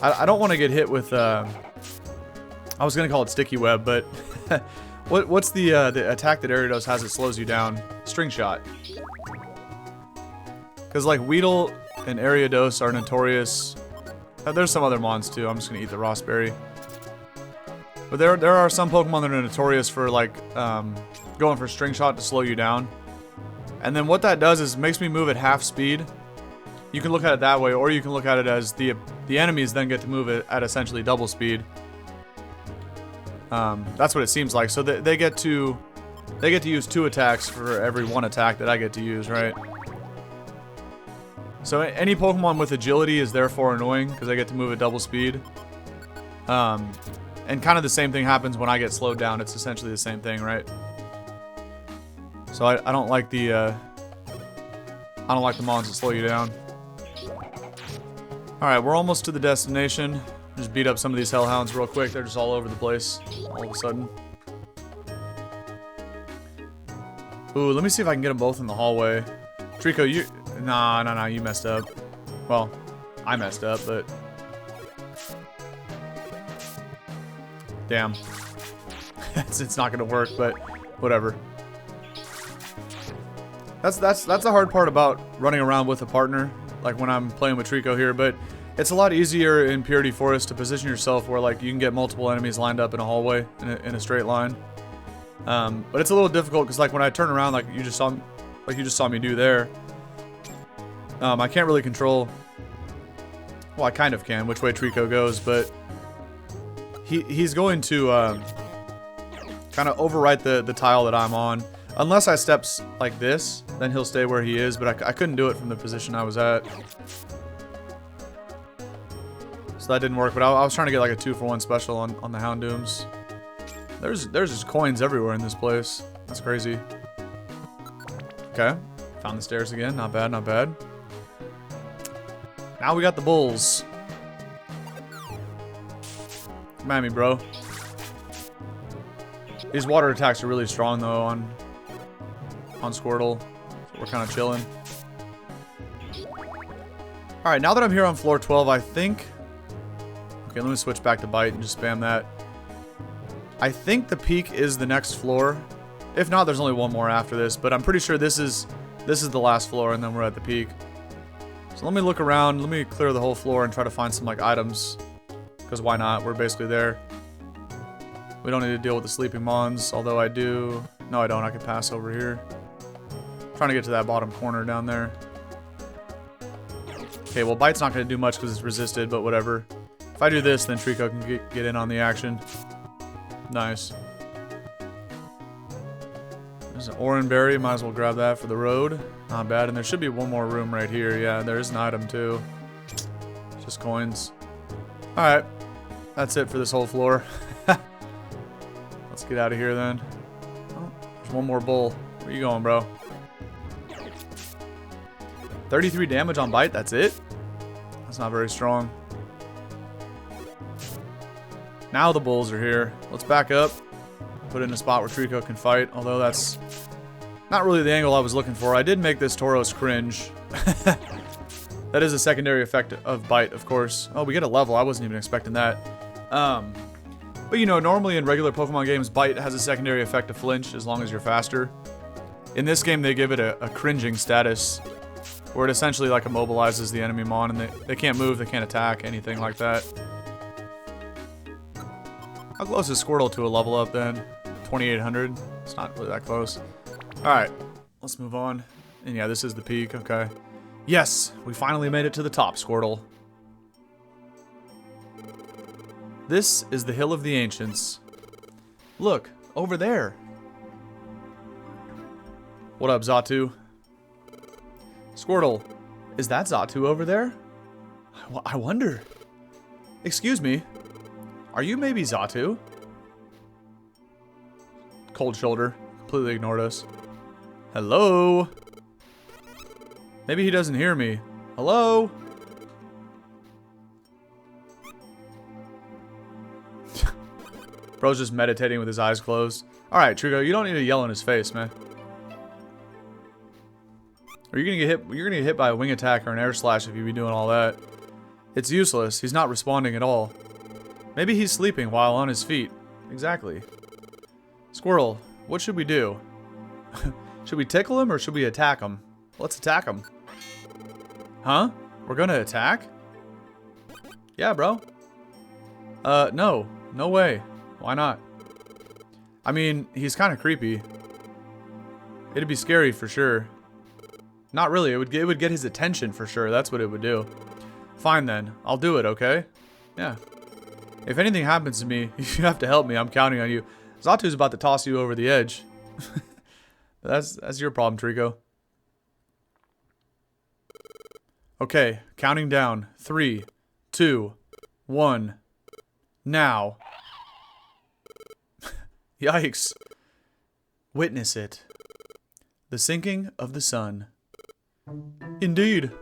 I don't want to get hit with, I was going to call it sticky web, but what's the attack that Ariados has that slows you down? String shot. Because like Weedle and Ariados are notorious. There's some other mons too. I'm just going to eat the Rossberry. But there are some Pokemon that are notorious for like going for string shot to slow you down. And then what that does is makes me move at half speed. You can look at it that way, or you can look at it as the enemies then get to move it at essentially double speed. That's what it seems like. So they get to use 2 attacks for every 1 attack that I get to use, right? So any Pokemon with agility is therefore annoying because they get to move at double speed. And kind of the same thing happens when I get slowed down. It's essentially the same thing, right? So I don't like the mons that slow you down. Alright, we're almost to the destination. Just beat up some of these hellhounds real quick. They're just all over the place all of a sudden. Ooh, let me see if I can get them both in the hallway. Trico, you... Nah, you messed up. Well, I messed up, but... Damn. It's not gonna work, but whatever. That's the hard part about running around with a partner, like when I'm playing with Trico here, but it's a lot easier in Purity Forest to position yourself where like you can get multiple enemies lined up in a hallway in a straight line. But it's a little difficult because like when I turn around, like you just saw me do there, I can't really control. Well, I kind of can which way Trico goes, but he's going to kind of overwrite the tile that I'm on. Unless I steps like this, then he'll stay where he is, but I couldn't do it from the position I was at. So that didn't work, but I was trying to get like a 2-for-1 special on the Houndooms. There's just coins everywhere in this place. That's crazy. Okay, found the stairs again. Not bad, not bad. Now we got the bulls. Come at me, bro. These water attacks are really strong though on Squirtle. So we're kind of chilling. Alright, now that I'm here on floor 12, I think... Okay, let me switch back to Bite and just spam that. I think the peak is the next floor. If not, there's only one more after this, but I'm pretty sure this is the last floor and then we're at the peak. So let me look around, let me clear the whole floor and try to find some like items. Because why not? We're basically there. We don't need to deal with the sleeping mons, although I do... No, I don't. I can pass over here. Trying to get to that bottom corner down there. Okay, well, Bite's not going to do much because it's resisted, but whatever. If I do this, then Trico can get in on the action. Nice. There's an Oran Berry. Might as well grab that for the road. Not bad. And there should be one more room right here. Yeah, there's an item too. Just coins. Alright. That's it for this whole floor. Let's get out of here then. Oh, there's one more bull. Where you going, bro? 33 damage on Bite, that's it? That's not very strong. Now the bulls are here. Let's back up. Put it in a spot where Trico can fight, although that's not really the angle I was looking for. I did make this Tauros cringe. That is a secondary effect of Bite, of course. Oh, we get a level. I wasn't even expecting that. But you know, normally in regular Pokemon games, Bite has a secondary effect of flinch as long as you're faster. In this game, they give it a cringing status, where it essentially like immobilizes the enemy mon, and they can't move, they can't attack, anything like that. How close is Squirtle to a level up then? 2800? It's not really that close. Alright, let's move on. And yeah, this is the peak, okay. Yes, we finally made it to the top, Squirtle. This is the Hill of the Ancients. Look, over there. What up, Xatu? Squirtle, is that Xatu over there? I wonder. Excuse me, are you maybe Xatu? Cold shoulder, completely ignored us. Hello? Maybe he doesn't hear me. Hello? Bro's just meditating with his eyes closed. Alright, Trico, you don't need to yell in his face, man. Or you're gonna get hit by a wing attack or an air slash if you be doing all that. It's useless. He's not responding at all. Maybe he's sleeping while on his feet. Exactly. Squirrel, what should we do? Should we tickle him or should we attack him? Let's attack him. Huh? We're gonna attack? Yeah, bro. No. No way. Why not? I mean, he's kind of creepy. It'd be scary for sure. Not really. It would get his attention for sure. That's what it would do. Fine then. I'll do it, okay? Yeah. If anything happens to me, you have to help me. I'm counting on you. Xatu's about to toss you over the edge. That's your problem, Trico. Okay, counting down. 3, 2, 1. Now. Yikes. Witness it. The sinking of the sun. Indeed.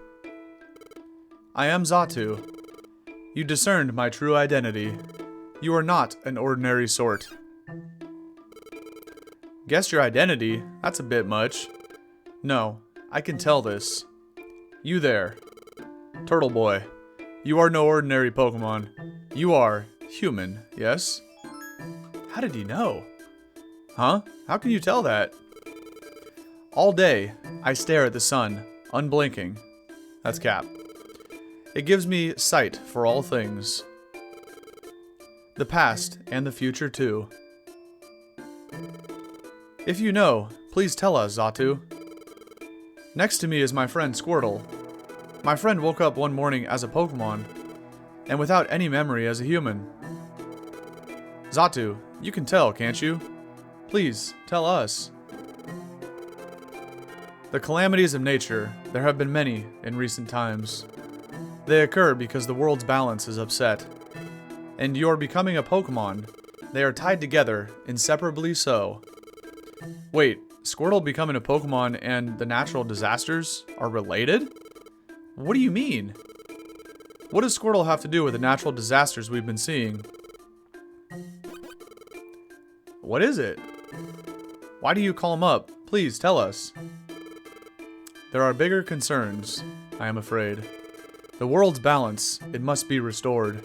I am Xatu. You discerned my true identity. You are not an ordinary sort. Guess your identity? That's a bit much. No, I can tell this. You there. Turtle Boy. You are no ordinary Pokemon. You are human, yes? How did he know? Huh? How can you tell that? All day, I stare at the sun, unblinking. That's Cap. It gives me sight for all things. The past and the future too. If you know, please tell us, Xatu. Next to me is my friend Squirtle. My friend woke up one morning as a Pokemon, and without any memory as a human. Xatu, you can tell, can't you? Please, tell us. The calamities of nature, there have been many in recent times. They occur because the world's balance is upset. And you're becoming a Pokemon. They are tied together, inseparably so. Wait, Squirtle becoming a Pokemon and the natural disasters are related? What do you mean? What does Squirtle have to do with the natural disasters we've been seeing? What is it? Why do you call him up? Please tell us. There are bigger concerns, I am afraid. The world's balance, it must be restored,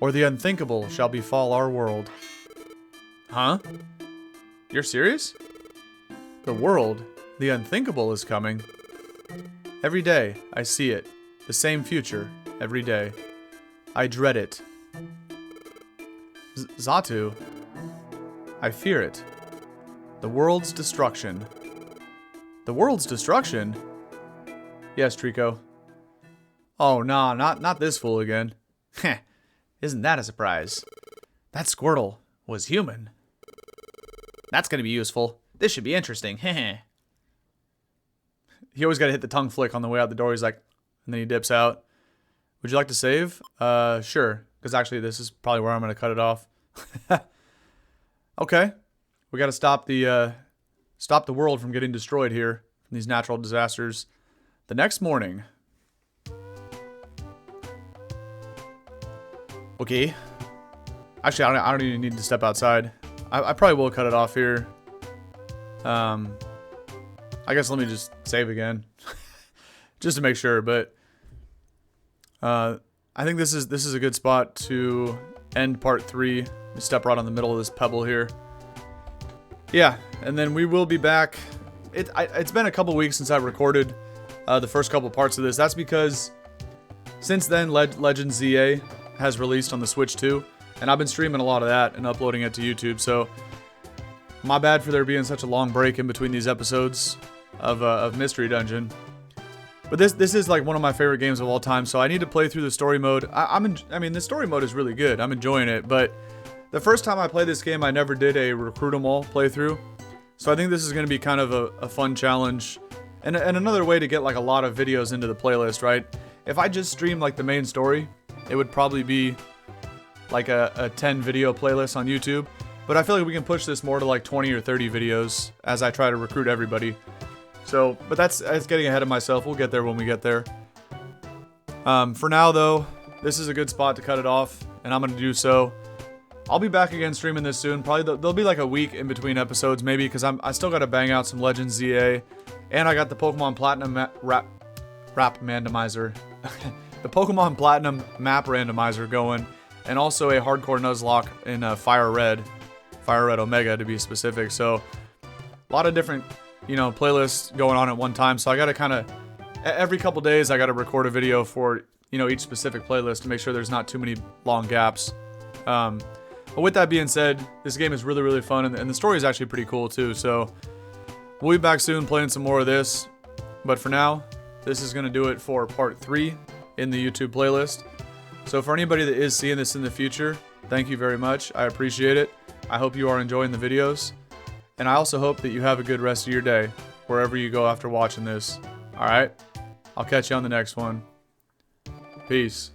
or the unthinkable shall befall our world. Huh? You're serious? The world, the unthinkable is coming. Every day, I see it. The same future, every day. I dread it. Xatu, I fear it. The world's destruction. The world's destruction? Yes, Trico. Oh, nah, not this fool again. Heh, isn't that a surprise? That Squirtle was human. That's gonna be useful. This should be interesting. Heh. He always gotta hit the tongue flick on the way out the door. He's like, and then he dips out. Would you like to save? Sure. Because actually, this is probably where I'm gonna cut it off. Okay. We gotta stop the world from getting destroyed here from these natural disasters. The next morning. Okay. Actually, I don't even need to step outside. I probably will cut it off here. I guess let me just save again. Just to make sure, but I think this is a good spot to end part 3. Let me step right on the middle of this pebble here. Yeah, and then we will be back. It's been a couple weeks since I recorded the first couple parts of this. That's because since then, Legend ZA has released on the Switch too, and I've been streaming a lot of that and uploading it to YouTube, so my bad for there being such a long break in between these episodes of Mystery Dungeon. But this is like one of my favorite games of all time, so I need to play through the story mode. I mean, the story mode is really good. I'm enjoying it, but the first time I played this game, I never did a Recruit 'em All playthrough, so I think this is going to be kind of a fun challenge, and another way to get like a lot of videos into the playlist, right? If I just stream like the main story, it would probably be like a 10 video playlist on YouTube. But I feel like we can push this more to like 20 or 30 videos as I try to recruit everybody. So, but that's getting ahead of myself. We'll get there when we get there. For now though, this is a good spot to cut it off, and I'm going to do so. I'll be back again streaming this soon. Probably there'll be like a week in between episodes maybe, because I still got to bang out some Legend ZA. And I got the Pokemon Platinum Rap Randomizer the Pokemon Platinum map randomizer going, and also a hardcore Nuzlocke in FireRed Omega to be specific. So a lot of different, playlists going on at one time. So I got to kind of, every couple days, I got to record a video for, each specific playlist to make sure there's not too many long gaps. But with that being said, this game is really, really fun, and the story is actually pretty cool too. So we'll be back soon playing some more of this. But for now, this is going to do it for part 3 in the YouTube playlist. So for anybody that is seeing this in the future, thank you very much. I appreciate it. I hope you are enjoying the videos. And I also hope that you have a good rest of your day, wherever you go after watching this. Alright? I'll catch you on the next one. Peace.